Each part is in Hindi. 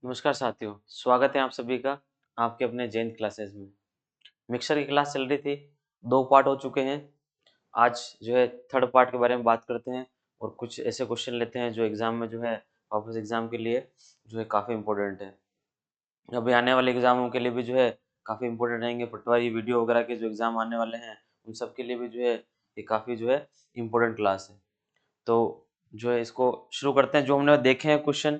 नमस्कार साथियों, स्वागत है आप सभी का आपके अपने जैन क्लासेस में। मिक्सर की क्लास चल रही थी, 2 पार्ट हो चुके हैं। आज जो है थर्ड पार्ट के बारे में बात करते हैं और कुछ ऐसे क्वेश्चन लेते हैं जो एग्जाम में जो है वापस एग्जाम के लिए जो है काफ़ी इंपॉर्टेंट है। अभी आने वाले एग्जामों के लिए भी जो है काफ़ी इंपॉर्टेंट रहेंगे। पटवारी वीडियो वगैरह के जो एग्जाम आने वाले हैं उन सब के लिए भी जो है ये काफ़ी जो है इम्पोर्टेंट क्लास है। तो जो है इसको शुरू करते हैं। जो हमने देखे हैं क्वेश्चन,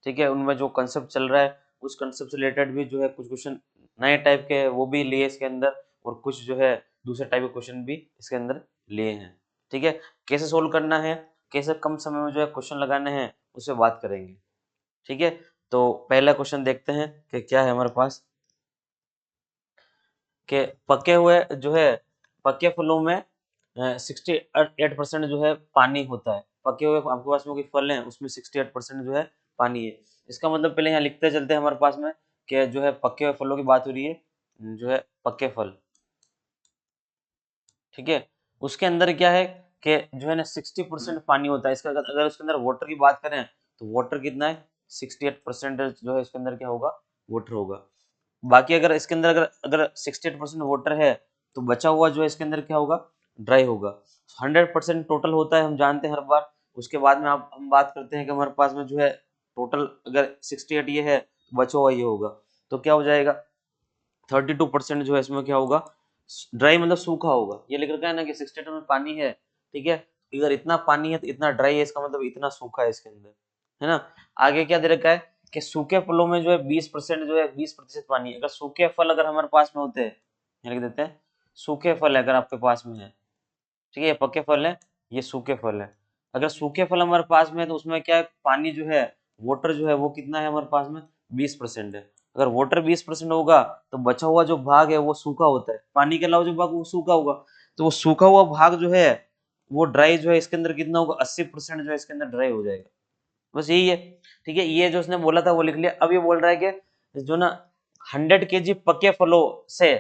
ठीक है, उनमें जो कंसेप्ट चल रहा है उस कंसेप्ट से रिलेटेड भी जो है कुछ क्वेश्चन नए टाइप के वो भी लिए इसके अंदर, और कुछ जो है दूसरे टाइप के क्वेश्चन भी इसके अंदर लिए हैं। ठीक है, कैसे सोल्व करना है, कैसे कम समय में जो है क्वेश्चन लगाने हैं, उससे बात करेंगे। ठीक है, तो पहला क्वेश्चन देखते हैं कि क्या है हमारे पास। कि पके हुए जो है पके फलों में 68% जो है पानी होता है। पके हुए आपके पास में कोई फल है उसमें 68% जो है पानी है। इसका मतलब पहले यहाँ लिखते चलते हैं हमारे पास में कि जो है पके हुए फलों की बात हो रही है, जो है पके फल। ठीक है, उसके अंदर क्या है कि जो है ना 60% पानी होता है। इसका अगर उसके अंदर वाटर की बात करें तो वाटर कितना है, 68% जो है इसके अंदर क्या होगा, वाटर होगा। बाकी अगर इसके अंदर अगर अगर 68% वाटर है तो बचा हुआ जो है इसके अंदर क्या होगा, ड्राई होगा। 100% टोटल होता है, हम जानते हैं हर बार। उसके बाद में आप हम बात करते हैं कि हमारे पास में जो है टोटल अगर 68 ये है तो बचा हुआ ये होगा, तो क्या हो जाएगा 32% जो है इसमें क्या होगा, ड्राई मतलब सूखा होगा। ये लिख रखा है ना कि 68 में पानी है, ठीक है, अगर इतना पानी है तो इतना ड्राई है, इसका मतलब इतना सूखा है इसके अंदर, है ना। आगे क्या दे रखा है कि सूखे फलों में जो है 20% जो है 20% पानी है। अगर सूखे फल अगर हमारे पास में होते हैं, ये लिख देते हैं सूखे फल अगर आपके पास में है, ठीक है, ये पके फल है, ये सूखे फल है। अगर सूखे फल हमारे पास में है तो उसमें क्या है, पानी जो है वाटर जो है वो कितना है हमारे पास में, 20% है। अगर वाटर 20% होगा तो बचा हुआ जो भाग है वो सूखा होता है। पानी के अलावा जो भाग वो सूखा होगा, तो वो सूखा हुआ भाग जो है वो ड्राई जो है इसके अंदर कितना होगा, 80% जो है इसके अंदर ड्राई हो जाएगा। बस यही है। ठीक है, ये जो उसने बोला था वो लिख लिया। अब ये बोल रहा है कि जो ना 100 kg पके फलों से,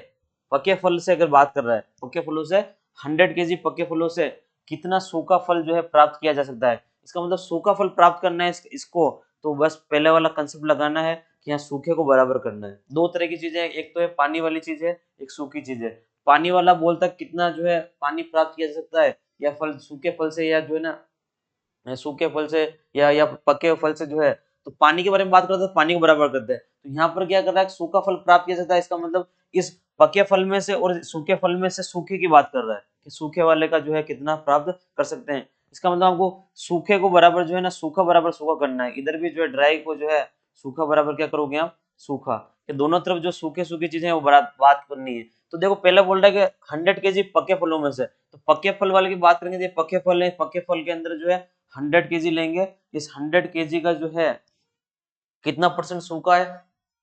पके फल से अगर बात कर रहा है, पके फलों से 100 kg पके फलों से कितना सूखा फल जो है प्राप्त किया जा सकता है। इसका मतलब सूखा फल प्राप्त करना है इसको, तो बस पहले वाला कंसेप्ट लगाना है कि यहाँ सूखे को बराबर करना है। दो तरह की चीजें, एक तो है पानी वाली चीज है, एक सूखी चीज है। पानी वाला बोलता कितना जो है पानी प्राप्त किया जा सकता है, या फल सूखे फल से, या जो है ना सूखे फल से, या पके हुए फल से जो है, तो पानी के बारे में बात करते हैं तो पानी को बराबर करते हैं। तो यहाँ पर क्या कर रहा है, सूखा फल प्राप्त किया जाता है। इसका मतलब इस पके फल में से और सूखे फल में से सूखे की बात कर रहा है कि सूखे वाले का जो है कितना प्राप्त कर सकते हैं। इसका मतलब हमको सूखे को बराबर जो है ना सूखा बराबर सूखा करना है। इधर भी जो है ड्राई को जो है सूखा बराबर क्या करोगे आप, सूखा। कि दोनों तरफ जो सूखे सूखी चीजें हैं वो बात करनी है। तो देखो पहले बोल रहा है कि 100 kg पके फलों में से, तो पके फल वाले की बात करेंगे तो ये पके फल है, पके फल के अंदर जो है 100 kg लेंगे। इस 100 kg का जो है कितना परसेंट सूखा है,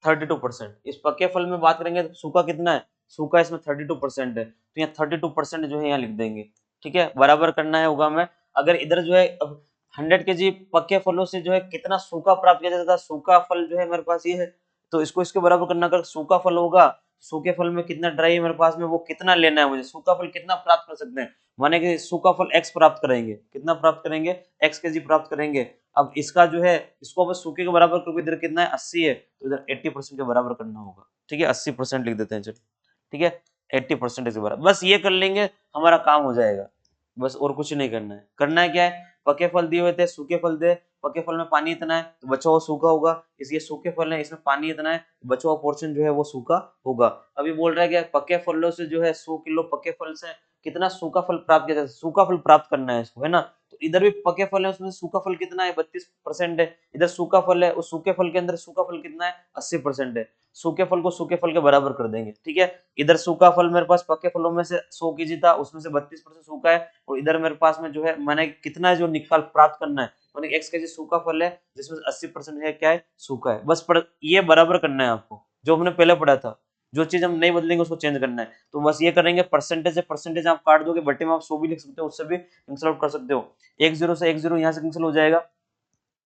32%। इस पके फल में बात करेंगे तो सूखा कितना है, सूखा इसमें 32% है, तो यहाँ 32% जो है यहाँ लिख देंगे। ठीक है, बराबर करना है होगा में। अगर इधर जो है अब 100 kg पके फलों से जो है कितना सूखा प्राप्त किया जाता है, सूखा फल जो है मेरे पास ये है, तो इसको इसके बराबर करना। अगर सूखा फल होगा, सूखे फल में कितना ड्राई है मेरे पास में, वो कितना लेना है मुझे, सूखा फल कितना प्राप्त कर सकते हैं, माने कि सूखा फल x प्राप्त करेंगे, कितना प्राप्त करेंगे, x kg प्राप्त करेंगे। अब इसका जो है इसको अब सूखे के बराबर, क्योंकि इधर कितना है 80 है, तो इधर 80% के बराबर करना होगा। ठीक है, 80% लिख देते हैं चलो। ठीक है, 80% के बराबर, बस ये कर लेंगे हमारा काम हो जाएगा। बस और कुछ नहीं करना है। करना है क्या है, पके फल दिए हुए थे, सूखे फल दे, पके फल में पानी इतना है तो बचा हुआ सूखा होगा, इसलिए सूखे फल है इसमें पानी इतना है, बचा हुआ पोर्शन जो है वो सूखा होगा। अभी बोल रहा है कि पके फलों से जो है 100 किलो पके फल से कितना सूखा फल प्राप्त किया जाए, सूखा फल प्राप्त करना है इसको, है ना। तो इधर भी पके फल है, उसमें सूखा फल कितना है, 32% है। इधर सूखा फल है, उस सूखे फल के अंदर सूखा फल कितना है, 80% है। सूखे फल को सूखे फल के बराबर कर देंगे। ठीक है, इधर सूखा फल मेरे पास पके फलों में से 100 kg था, उसमें से 32% सूखा है, और इधर मेरे पास में जो है मैंने कितना है जो निकाल प्राप्त करना है, मैंने x kg सूखा फल है जिसमें 80% है क्या है, सूखा है। बस ये बराबर करना है आपको, जो हमने पहले पढ़ा था। जो चीज हम नहीं बदलेंगे उसको चेंज करना है। तो बस ये करेंगे, परसेंटेज है, परसेंटेज आप काट दोगे, बट्टे में आप 100 भी लिख सकते हो, उससे भी कैंसिल आउट कर सकते हो। 10 से 10 यहाँ से कैंसिल हो जाएगा,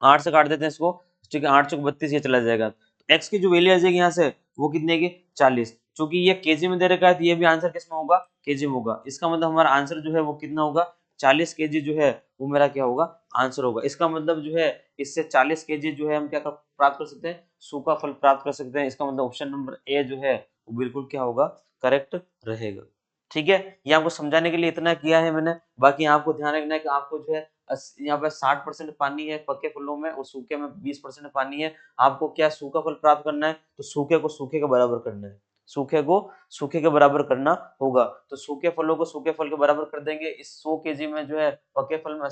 8 से काट देते हैं इसको। ठीक है, 8 चौक 32 ये चला जाएगा। तो x की जो वैल्यू आ जाएगी यहाँ से वो कितने की, 40। क्योंकि ये केजी में दे रखा है तो ये भी आंसर किसमें होगा, केजी में होगा। इसका मतलब हमारा आंसर जो है वो कितना होगा, 40 kg जो है वो मेरा क्या होगा, आंसर होगा। इसका मतलब जो है इससे 40 केजी जो है हम क्या प्राप्त कर सकते हैं, सूखा फल प्राप्त कर सकते हैं। इसका मतलब ऑप्शन नंबर ए जो है वो बिल्कुल क्या होगा, करेक्ट रहेगा। ठीक है, ये आपको समझाने के लिए इतना किया है मैंने। बाकी आपको ध्यान रखना है कि आपको जो है यहाँ पे 60% पानी है पके फलों में और सूखे में 20% पानी है। आपको क्या सूखा फल प्राप्त करना है, तो सूखे को सूखे के बराबर करना है, सूखे को सूखे के बराबर करना होगा। तो सूखे फलों को सूखे फल के बराबर कर देंगे। इस 100 केजी में जो है पके फल में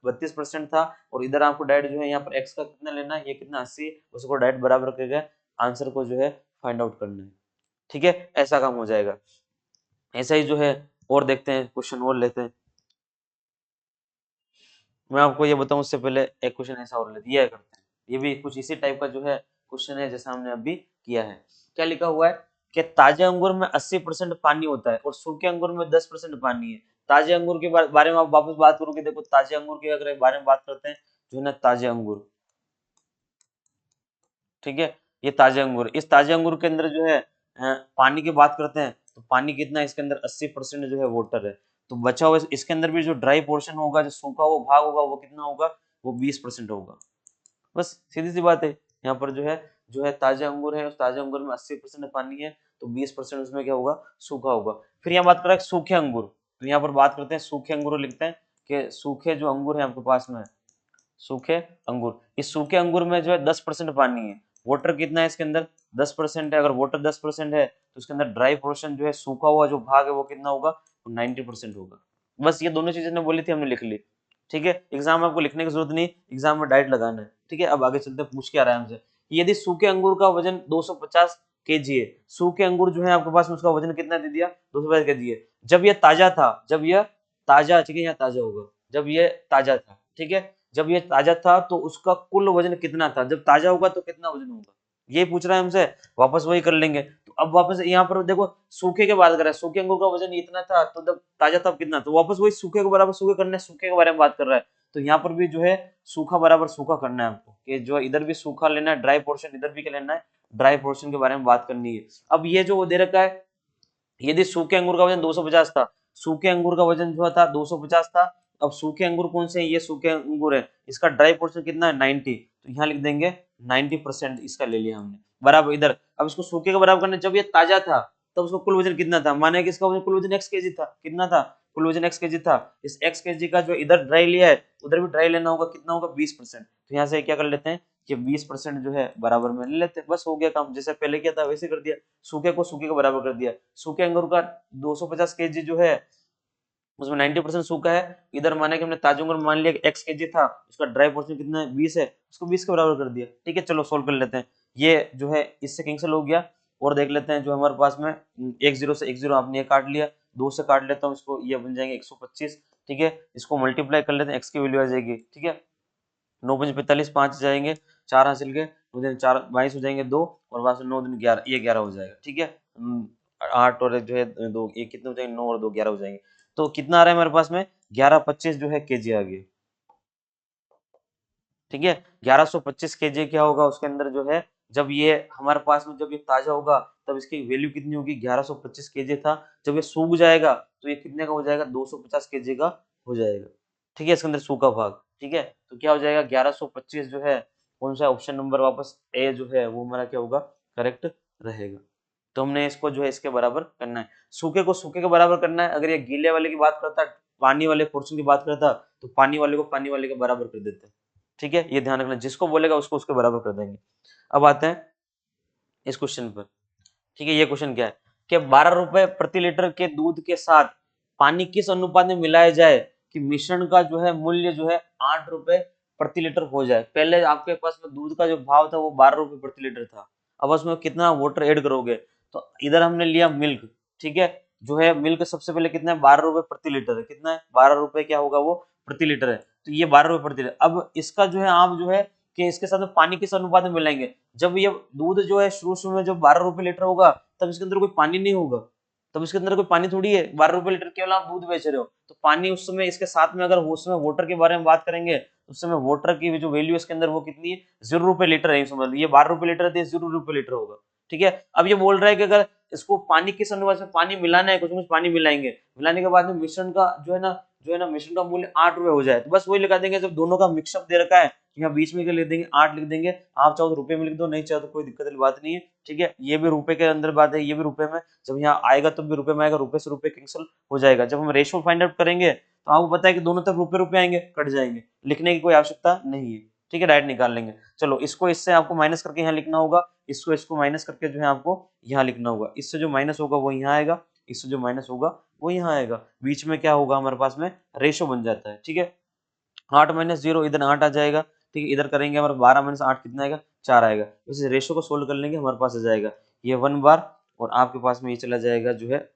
32% था, और इधर आपको डायरेक्ट जो है यहाँ पर एक्स का कितना लेना है, ये कितना 80, उसको डायरेक्ट बराबर करके आंसर को जो है फाइंड आउट करना है। ठीक है, ऐसा काम हो जाएगा। ऐसा ही जो है और देखते हैं, क्वेश्चन और लेते हैं। मैं आपको ये बताऊं उससे पहले एक क्वेश्चन ऐसा और लेते हैं, करते हैं। ये भी कुछ इसी टाइप का जो है क्वेश्चन है जैसा हमने अभी किया है। क्या लिखा हुआ है कि ताजे अंगूर में 80% पानी होता है और सूखे अंगूर में 10% पानी है। ताजे अंगूर के बारे में आप वापस बात करोगे, देखो ताजे अंगूर के अगर बारे में बात करते हैं, जो है ना ताजे अंगूर, ठीक है, ये ताजे अंगूर, इस ताजे अंगूर के अंदर जो है पानी की बात करते हैं, तो पानी कितना है इसके अंदर, 80% जो है वाटर है। तो बचा हुआ इसके अंदर भी जो ड्राई पोर्शन होगा, जो सूखा हुआ भाग होगा, वो कितना होगा, वो 20% होगा। बस सीधी सी बात है। यहाँ पर जो है ताजे अंगूर है, उस ताजे अंगूर में 80% पानी है, तो 20% उसमें क्या होगा, सूखा होगा। फिर यहाँ बात करें सूखे अंगूर, तो यहाँ पर बात करते हैं सूखे अंगूर, लिखते हैं कि सूखे जो अंगूर है आपके पास में, सूखे अंगूर, इस सूखे अंगूर में जो है 10% पानी है। वाटर कितना है इसके अंदर, 10% है। अगर वाटर 10% है तो इसके अंदर ड्राई पोर्शन जो है, सूखा हुआ जो भाग है, वो कितना होगा, वो 90% होगा। बस ये दोनों चीजें बोली थी, हमने लिख ली। ठीक है, एग्जाम में आपको लिखने की जरूरत नहीं, एग्जाम में डायरेक्ट लगाना है। ठीक है, अब आगे चलते हैं, पूछ के आ रहा है हमसे, यदि सूखे अंगूर का वजन 250 केजी है, सूखे अंगूर जो है आपके पास में, उसका वजन कितना दे दिया, 250 केजी है। जब यह ताजा था, जब यह ताजा, ठीक है, यहाँ ताजा होगा, जब यह ताजा था, ठीक है, जब ये ताजा था तो उसका कुल वजन कितना था, जब ताजा होगा तो कितना वजन होगा, ये पूछ रहा है हमसे। वापस वही कर लेंगे। तो अब वापस यहाँ पर देखो, सूखे के बात कर रहा है, सूखे अंगूर का वजन इतना था, तो जब ताजा था कितना, तो वापस वही सूखे के बराबर सूखे करना है, सूखे के बारे में बात कर रहा है। तो यहाँ पर भी जो है सूखा बराबर सूखा करना है आपको, कि जो इधर भी सूखा लेना है, ड्राई पोर्शन इधर भी क्या लेना है, ड्राई पोर्शन के बारे में बात करनी है। अब ये जो वो दे रखा है, यदि सूखे अंगूर का वजन 250 था, सूखे अंगूर का वजन जो था 250 था। अब सूखे अंगूर कौन से हैं, ये सूखे अंगूर है, इसका ड्राई पोर्शन कितना है, 90, तो यहाँ लिख देंगे 90% इसका ले लिया हमने बराबर इधर। अब इसको सूखे का बराबर करना, जब ये ताजा था तब उसका कुल वजन कितना था, माने कि इसका वजन कुल वजन x केजी था, कितना था, कुल वजन x केजी था। इस x केजी का जो इधर ड्राई लिया है, उधर भी ड्राई लेना होगा, कितना होगा, 20%। तो यहाँ से क्या कर लेते हैं कि 20% जो है बराबर में ले लेते हैं, बस हो गया काम, जैसे पहले किया था वैसे कर दिया, सूखे को सूखे के बराबर कर दिया। सूखे अंगूर का 250 केजी जो है, उसमें 90% सूखा है। इधर माने कि हमने ताजे अंगूर मान लिया x केजी था, उसका ड्राई पोर्शन कितना है, 20 है, उसको 20 के बराबर कर दिया। ठीक है, चलो सोल्व कर लेते हैं। ये जो है इससे कैंसिल हो गया, और देख लेते हैं जो हमारे पास में 10 से 10 आपने ये काट लिया, 2 से काट लेता हूँ इसको, ये बन जाएंगे 125। ठीक है, इसको मल्टीप्लाई कर लेते हैं, x की वैल्यू आ जाएगी। ठीक है, 9 5 45, 5 जाएंगे, 4 हासिल के, 9 दिन 4 22 हो जाएंगे, 2 और बाद 9 दिन 11, ये 11 हो जाएगा। ठीक है, 8 और जो है 2, ये कितने हो जाएंगे, 9 और 2 11 हो जाएंगे। तो कितना आ रहा है हमारे पास में, 1125 जो है केजी आ गया। ठीक है, 1125 केजी क्या होगा उसके अंदर जो है, जब ये हमारे पास में, जब ये ताजा होगा तब इसकी वैल्यू कितनी होगी, 1125 केजी था। जब ये सूख जाएगा तो ये कितने का हो जाएगा, 250 केजी का हो जाएगा। ठीक है, इसके अंदर सूखा भाग। ठीक है, तो क्या हो जाएगा, 1125 जो है, कौन सा ऑप्शन नंबर वापस ए जो है वो हमारा क्या होगा, करेक्ट रहेगा। तो हमने इसको जो है इसके बराबर करना है, सूखे को सूखे के बराबर करना है। अगर ये गीले वाले की बात करता, पानी वाले पोर्शन की बात करता, तो पानी वाले को पानी वाले के बराबर कर देते हैं। ठीक है, ये ध्यान रखना, जिसको बोलेगा उसको उसके बराबर कर देंगे। अब आते हैं इस क्वेश्चन पर। ठीक है, ये क्वेश्चन क्या है कि 12 रुपए प्रति लीटर के दूध के साथ पानी किस अनुपात में मिलाया जाए कि मिश्रण का जो है मूल्य जो है 8 रुपए प्रति लीटर हो जाए। पहले आपके पास में दूध का जो भाव था वो 12 रुपए प्रति लीटर था, अब उसमें कितना वाटर ऐड करोगे, तो इधर हमने लिया मिल्क। ठीक है, जो है मिल्क सबसे पहले कितना है, 12 रुपए प्रति लीटर है, कितना है, 12 रुपए क्या होगा वो, प्रति लीटर है। तो ये 12 रुपए प्रति लीटर। अब इसका जो है आप जो है कि इसके साथ में पानी किस अनुपात में मिलाएंगे, जब ये दूध जो है शुरू शुरू में जब 12 रुपए लीटर होगा, तब इसके अंदर कोई पानी नहीं होगा, तब इसके अंदर कोई पानी थोड़ी है, 12 रुपए लीटर केवल आप दूध बेच रहे हो, तो पानी उस समय इसके साथ में, अगर उस समय वाटर के बारे में बात करेंगे, उस समय वाटर की जो वैल्यू इसके अंदर वो कितनी है, 0 रुपए लीटर है, समझ लो ये 12 रुपए लीटर है, 0 रुपए लीटर होगा। ठीक है, अब ये बोल रहा है कि अगर इसको पानी किस अनुपात में पानी मिलाना है, कुछ पानी मिलाएंगे, मिलाने के बाद में मिश्रण का जो है ना मिश्रण का मूल्य 8 रुपए हो जाए, तो बस वही लगा देंगे। जब दोनों का मिक्सअप दे रखा है, यहाँ बीच में क्या लिख देंगे 8 लिख देंगे। आप चाहो तो रुपए में लिख दो, नहीं चाहो तो कोई दिक्कत वाली बात नहीं है, ठीक है। ये भी रुपए के अंदर बात है, ये भी रुपए में, जब यहाँ आएगा तब भी रुपए में आएगा, रुपए से रुपए कैंसिल हो जाएगा। जब हम रेशियो फाइंड आउट करेंगे तो आपको पता है कि दोनों तरफ रुपए रुपए आएंगे, कट जाएंगे, लिखने की कोई आवश्यकता नहीं है, ठीक है, डायरेक्ट निकाल लेंगे। चलो इसको इससे आपको माइनस करके यहाँ लिखना होगा, इसको माइनस करके जो है आपको यहाँ लिखना होगा। इससे जो माइनस होगा वो यहाँ आएगा, इससे जो माइनस होगा वो यहाँ आएगा, बीच में क्या होगा हमारे पास में रेशो बन जाता है, ठीक है। 8 माइनस 0 इधर 8 आ जाएगा, ठीक है, इधर करेंगे हमारा 12 माइनस 8 कितना आएगा 4 आएगा। इस रेशो को सोल्व कर लेंगे, हमारे पास आ जाएगा ये 1 बार, और आपके पास में ये चला जाएगा जो है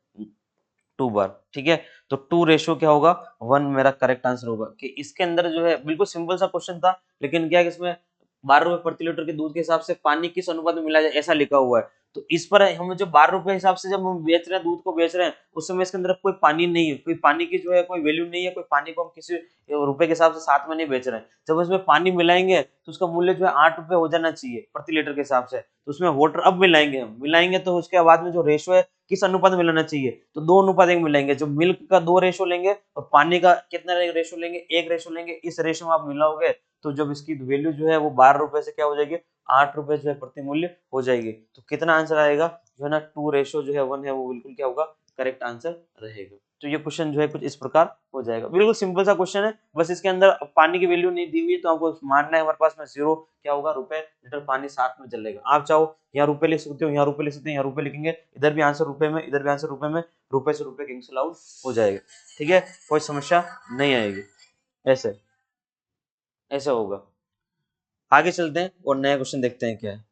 2 बार, ठीक है। तो 2 रेशो क्या होगा 1 मेरा करेक्ट आंसर होगा। कि इसके अंदर जो है बिल्कुल सिंपल सा क्वेश्चन था, लेकिन क्या है कि इसमें 12 रुपए प्रति लीटर के दूध के हिसाब से पानी किस अनुपात में मिलाया जाए ऐसा लिखा हुआ है। तो इस पर हम जो 12 रुपए हिसाब से जब हम बेच रहे हैं, दूध को बेच रहे हैं, उस समय इसके अंदर कोई पानी नहीं है, कोई पानी की जो है कोई वैल्यू नहीं है, कोई पानी को हम किसी रुपए के हिसाब से साथ में नहीं बेच रहे हैं। जब उसमें पानी मिलाएंगे तो उसका मूल्य जो है 8 रुपए हो जाना चाहिए प्रति लीटर के हिसाब से। तो उसमें वाटर अब मिलाएंगे, हम मिलाएंगे तो उसके बाद में जो रेशो है किस अनुपात में मिलाना चाहिए, तो 2 अनुपात 1 मिलाएंगे। जो मिल्क का 2 रेशो लेंगे और पानी का कितना रेशो लेंगे 1 रेशो लेंगे। इस रेशो में आप मिलाओगे तो जब इसकी वैल्यू जो है वो 12 रुपए से क्या हो जाएगी 8 रुपए जो है प्रति मूल्य हो जाएगी। तो कितना आंसर आएगा जो है ना 2 रेशो जो है 1 है, वो बिल्कुल क्या होगा करेक्ट आंसर रहेगा। तो ये क्वेश्चन जो है कुछ इस प्रकार हो जाएगा, बिल्कुल सिंपल सा क्वेश्चन है। बस इसके अंदर पानी की वैल्यू नहीं दी हुई है, तो आपको मानना है हमारे पास में 0 क्या होगा रुपए लीटर पानी साथ में चलेगा। आप चाहो यहाँ रुपए लिख सकते हो, यहाँ रुपए लिख सकते हैं, यहाँ रुपए लिखेंगे, इधर भी आंसर रुपए में, इधर भी आंसर रुपए में, रुपए से रुपए कैंसिल आउट हो जाएगा, ठीक है, कोई समस्या नहीं आएगी। ऐसे ऐसे होगा। आगे चलते हैं और नया क्वेश्चन देखते हैं क्या है।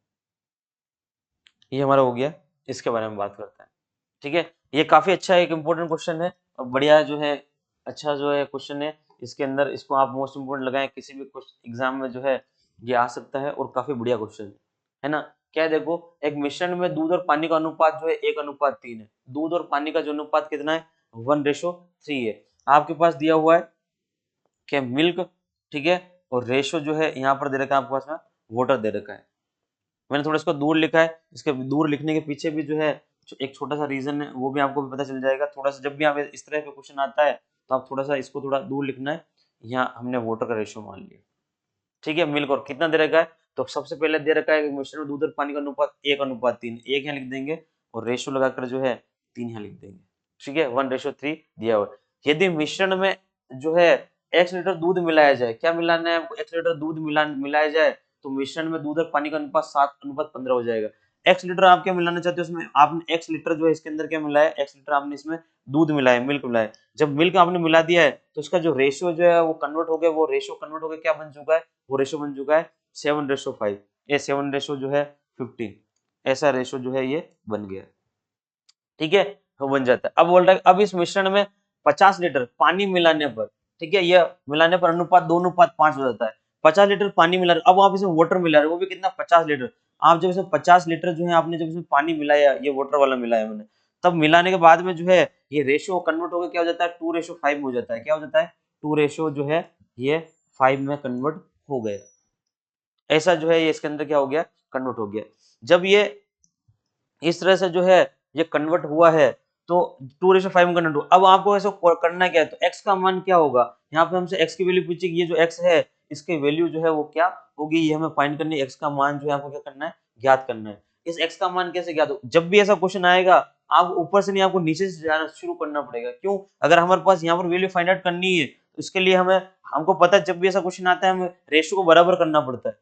ये हमारा हो गया, इसके बारे में बात करते हैं, ठीक है। ये काफी अच्छा एक इंपॉर्टेंट क्वेश्चन है और बढ़िया जो है अच्छा जो है क्वेश्चन है। इसके अंदर इसको आप मोस्ट इंपोर्टेंट लगाएं, किसी भी एग्जाम में जो है ये आ सकता है और काफी बढ़िया क्वेश्चन है ना। क्या है देखो, एक मिश्रण में दूध और पानी का अनुपात जो है 1:3 है। दूध और पानी का जो अनुपात कितना है 1:3 है। आपके पास दिया हुआ है कि मिल्क, ठीक है, और रेशो जो है यहाँ पर दे रखा है आपके पास में वाटर दे रखा है। मैंने थोड़ा इसको दूर लिखा है, इसके दूर लिखने के पीछे भी जो है एक छोटा सा रीजन है, वो भी आपको भी पता चल जाएगा। थोड़ा सा जब भी आप इस तरह का क्वेश्चन आता है तो आप थोड़ा सा इसको थोड़ा दूर लिखना है। यहाँ हमने वाटर का रेशियो मान लिया, ठीक है। मिल्क और कितना दे रखा है, तो सबसे पहले दे रखा है मिश्रण में दूध और पानी का अनुपात 1:3, 1 यहाँ लिख देंगे और रेशियो लगाकर जो है 3 यहाँ लिख देंगे, ठीक है। 1:3 दिया हुआ है। यदि मिश्रण में जो है x लीटर दूध मिलाया जाए, क्या मिलाना है आपको, x लीटर दूध मिलाया जाए, तो मिश्रण में दूध और पानी का अनुपात 7:15 हो जाएगा। x लीटर आप क्या मिलाना चाहते हो, उसमें आपने x लीटर जो है इसके अंदर क्या मिलाया, x लीटर आपने इसमें दूध मिलाया, मिल्क मिलाया। जब मिल्क आपने मिला दिया है तो उसका जो रेशियो जो है वो कन्वर्ट हो गया, वो रेशियो कन्वर्ट हो गया क्या बन चुका है, वो रेशियो बन चुका है 7:5। ये 7 रेशियो जो है 15, ऐसा रेशियो जो है ये बन गया, ठीक है, वो बन जाता है। अब बोल रहा है अब इस मिश्रण में 50 लीटर पानी मिलाने पर, ठीक है, ये मिलाने पर अनुपात 2:5 हो जाता है। 50 लीटर पानी मिला रहे, अब आप इसमें वाटर मिला रहे, वो भी कितना 50 लीटर। आप जब इसमें 50 लीटर जो है आपने जब इसमें पानी मिलाया, ये वाटर वाला मिलाया मैंने, तब मिलाने के बाद में जो है ये रेशियो कन्वर्ट होकर क्या हो जाता है 2:5 हो जाता है। क्या हो जाता है 2 रेशियो जो है ये 5 में कन्वर्ट हो गया। ऐसा जो है ये इसके अंदर क्या हो गया कन्वर्ट हो गया। जब ये इस तरह से जो है ये कन्वर्ट हुआ है तो 2:5 में कन्वर्ट हुआ। अब आपको ऐसा करना क्या है, तो x का मान क्या होगा, यहाँ पे हमसे x की वैल्यू पूछी, ये जो x है इसकी वैल्यू जो है वो क्या होगी, ये हमें फाइंड करनी है। x का मान जो है आपको क्या करना है ज्ञात करना है। इस x का मान कैसे ज्ञात हो, जब भी ऐसा क्वेश्चन आएगा आप ऊपर से नहीं आपको नीचे से जाना शुरू करना पड़ेगा। क्यों, अगर हमारे पास यहाँ पर वैल्यू फाइंड आउट करनी है तो इसके लिए हमें हमको पता है जब भी ऐसा क्वेश्चन आता है हमें रेशियो को बराबर करना पड़ता है,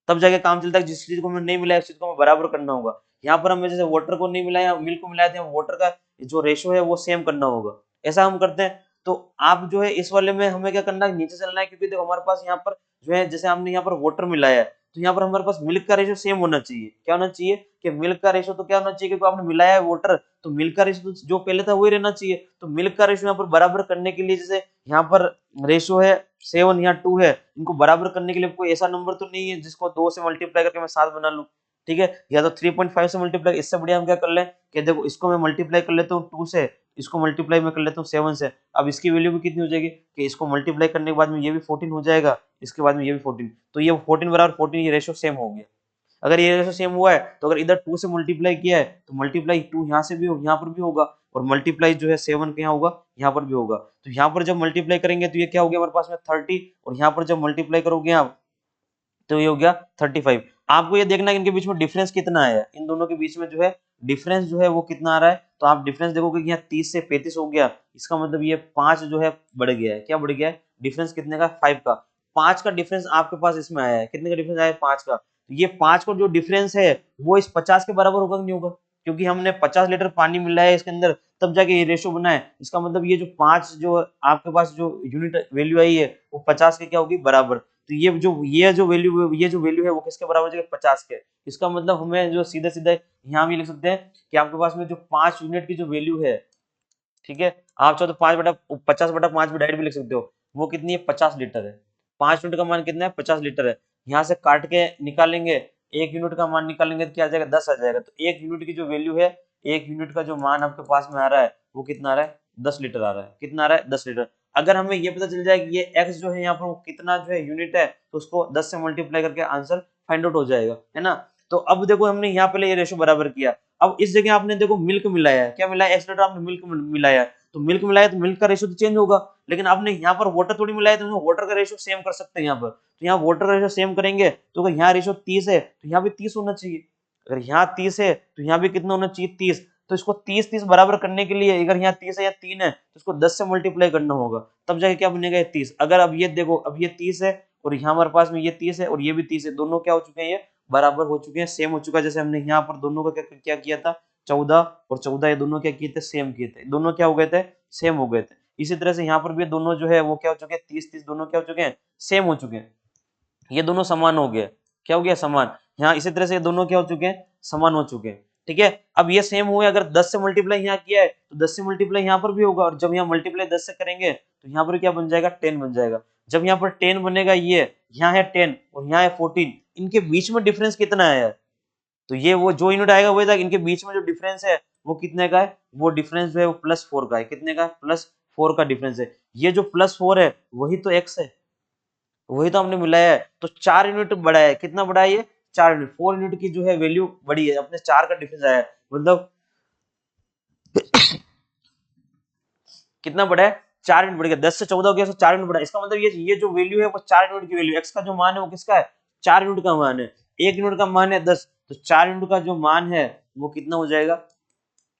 तब जाके काम चलता है। जिस चीज को हमें नहीं मिला है उस चीज को हमें बराबर करना होगा। यहाँ पर हमें जैसे वाटर को नहीं मिलाया मिल्क को मिलाया था, वाटर का जो रेशो है वो सेम करना होगा, ऐसा हम करते हैं। तो आप जो है इस वाले में हमें क्या करना है नीचे चलना है, क्योंकि देखो हमारे पास यहाँ पर जो है जैसे हमने यहाँ पर वाटर मिलाया है तो यहाँ पर हमारे पास मिल्क का रेशो सेम होना चाहिए। क्या होना चाहिए कि मिल्क का रेशो तो क्या होना चाहिए, क्योंकि आपने मिलाया है वाटर तो मिल्क का रेशो तो जो पहले था वही रहना चाहिए। तो मिल्क का रेशो यहाँ पर बराबर करने के लिए जैसे यहाँ पर रेशो है 7 यहाँ 2 है, इनको बराबर करने के लिए कोई ऐसा नंबर तो नहीं है जिसको 2 से मल्टीप्लाई करके मैं 7 बना लूं, ठीक है। या तो 3.5 से मल्टीप्लाई, इससे बढ़िया हम क्या कर लें कि देखो इसको मैं मल्टीप्लाई कर लेता हूँ 2 से, इसको मल्टीप्लाई मैं कर लेता हूँ 7 से। अब इसकी वैल्यू भी कितनी हो जाएगी कि इसको मल्टीप्लाई करने के बाद में ये भी 14 हो जाएगा, इसके बाद में ये भी 14, तो ये 14 बराबर 14 ये रेशो सेम हो गया। अगर ये रेशो सेम हुआ है तो अगर इधर 2 से मल्टीप्लाई किया है तो मल्टीप्लाई 2 यहाँ से भी हो, यहाँ पर भी होगा, और मल्टीप्लाई जो है 7 के यहाँ होगा, यहाँ पर भी होगा। तो यहाँ पर जब मल्टीप्लाई करेंगे तो ये क्या हो गया हमारे पास में 30, और यहाँ पर जब मल्टीप्लाई करोगे आप तो ये हो गया 35। आपको ये देखना है कि इनके बीच में डिफरेंस कितना है, इन दोनों के बीच में जो है डिफरेंस जो है वो कितना आ रहा है। तो आप डिफरेंस देखोगे कि यहाँ 30 से 35 हो गया, इसका मतलब ये 5 जो है बढ़ गया है। क्या बढ़ गया है? डिफरेंस कितने का? 5 का। 5 का डिफरेंस आपके पास इसमें आया है। कितने का डिफरेंस आया है? 5 का। तो ये 5 का जो डिफरेंस है वो इस 50 के बराबर होगा कि नहीं होगा? क्योंकि हमने 50 लीटर पानी मिलाया है इसके अंदर, तब जाके ये रेशो बना है। इसका मतलब ये जो 5 जो आपके पास जो यूनिट वैल्यू आई है वो 50 के क्या होगी? बराबर। तो ये जो वैल्यू है वो किसके बराबर हो जाएगा? 50 के। इसका मतलब हमें जो सीधे सीधे यहाँ भी लिख सकते हैं कि आपके पास में जो 5 यूनिट की जो वैल्यू है, ठीक है, आप चाहो तो 50/5 भी डायरेक्ट भी लिख सकते हो, वो कितनी है? 50 लीटर है। 5 यूनिट का मान कितना है? 50 लीटर है। यहाँ से काट के निकालेंगे, 1 यूनिट का मान निकालेंगे तो क्या आ जाएगा? 10 आ जाएगा। तो 1 यूनिट की जो वैल्यू है, 1 यूनिट का जो मान आपके पास में आ रहा है वो कितना आ रहा है? 10 लीटर आ रहा है। कितना आ रहा है? 10 लीटर। अगर हमें ये पता चल जाए कि ये x जो है यहाँ पर वो कितना जो है यूनिट है, तो उसको 10 से मल्टीप्लाई करके आंसर फाइंड आउट हो जाएगा, है ना। तो अब देखो हमने यहाँ पहले ये रेशो बराबर किया, अब इस जगह आपने देखो मिल्क मिलाया है। क्या मिलाया? x लीटर आपने मिल्क मिलाया है, तो मिल्क मिलाया तो मिल्क का रेशो तो चेंज होगा। लेकिन आपने यहाँ पर वाटर थोड़ी मिलाया, तो वाटर का रेशो सेम कर सकते हैं यहाँ पर। तो यहाँ वाटर का रेशो सेम करेंगे तो अगर यहाँ रेशो 30 है तो यहाँ भी 30 होना चाहिए। अगर यहाँ 30 है तो यहाँ भी कितना होना चाहिए? 30। तो इसको 30 बराबर करने के लिए अगर यहाँ 30 है या 3 है तो इसको 10 से मल्टीप्लाई करना होगा, तब जाके क्या बनेगा? 30। अगर अब ये देखो, अब ये 30 है और यहाँ हमारे पास में ये 30 है और ये भी 30 है, दोनों क्या हो चुके हैं? ये बराबर हो चुके हैं, सेम हो चुका है। जैसे हमने यहाँ पर दोनों का क्या किया था? 14 और 14 ये दोनों क्या किए थे? सेम किए थे। दोनों क्या हो गए थे? सेम हो गए थे। इसी तरह से यहाँ पर भी दोनों जो है वो क्या हो चुके हैं? 30 दोनों क्या हो चुके हैं? सेम हो चुके हैं। ये दोनों समान हो गए। क्या हो गया? समान। यहाँ इसी तरह से ये दोनों क्या हो चुके हैं? समान हो चुके हैं। ठीक है, अब ये सेम हुए, अगर 10 से मल्टीप्लाई यहाँ किया है तो 10 से मल्टीप्लाई यहाँ पर भी होगा, और जब यहाँ मल्टीप्लाई 10 से करेंगे तो यहाँ पर क्या बन जाएगा? 10 बन जाएगा। जब यहाँ पर 10 बनेगा, ये यहाँ है 10 और यहाँ है 14, इनके बीच में डिफरेंस कितना है? तो ये वो जो यूनिट आएगा वही था। इनके बीच में जो डिफरेंस है वो कितने का है? वो डिफरेंस जो है वो +4 का है। कितने का? +4 का डिफरेंस है। ये जो +4 है वही तो x है, वही तो हमने मिलाया है। तो 4 यूनिट बड़ा है। कितना बड़ा है ये? 4 यूनिट। 4 यूनिट की जो है वैल्यू बड़ी है, अपने 4 का डिफरेंस आया है, मतलब कितना बड़ा है? 4 यूनिट बढ़ गया। 10 से 14 हो गया तो 4 यूनिट बढ़ा। इसका मतलब ये जो वैल्यू है वो 4 यूनिट की वैल्यू, x का जो मान है वो किसका है? 4 यूनिट का मान है। 1 यूनिट का मान है 10, तो 4 यूनिट का जो मान है वो कितना हो जाएगा?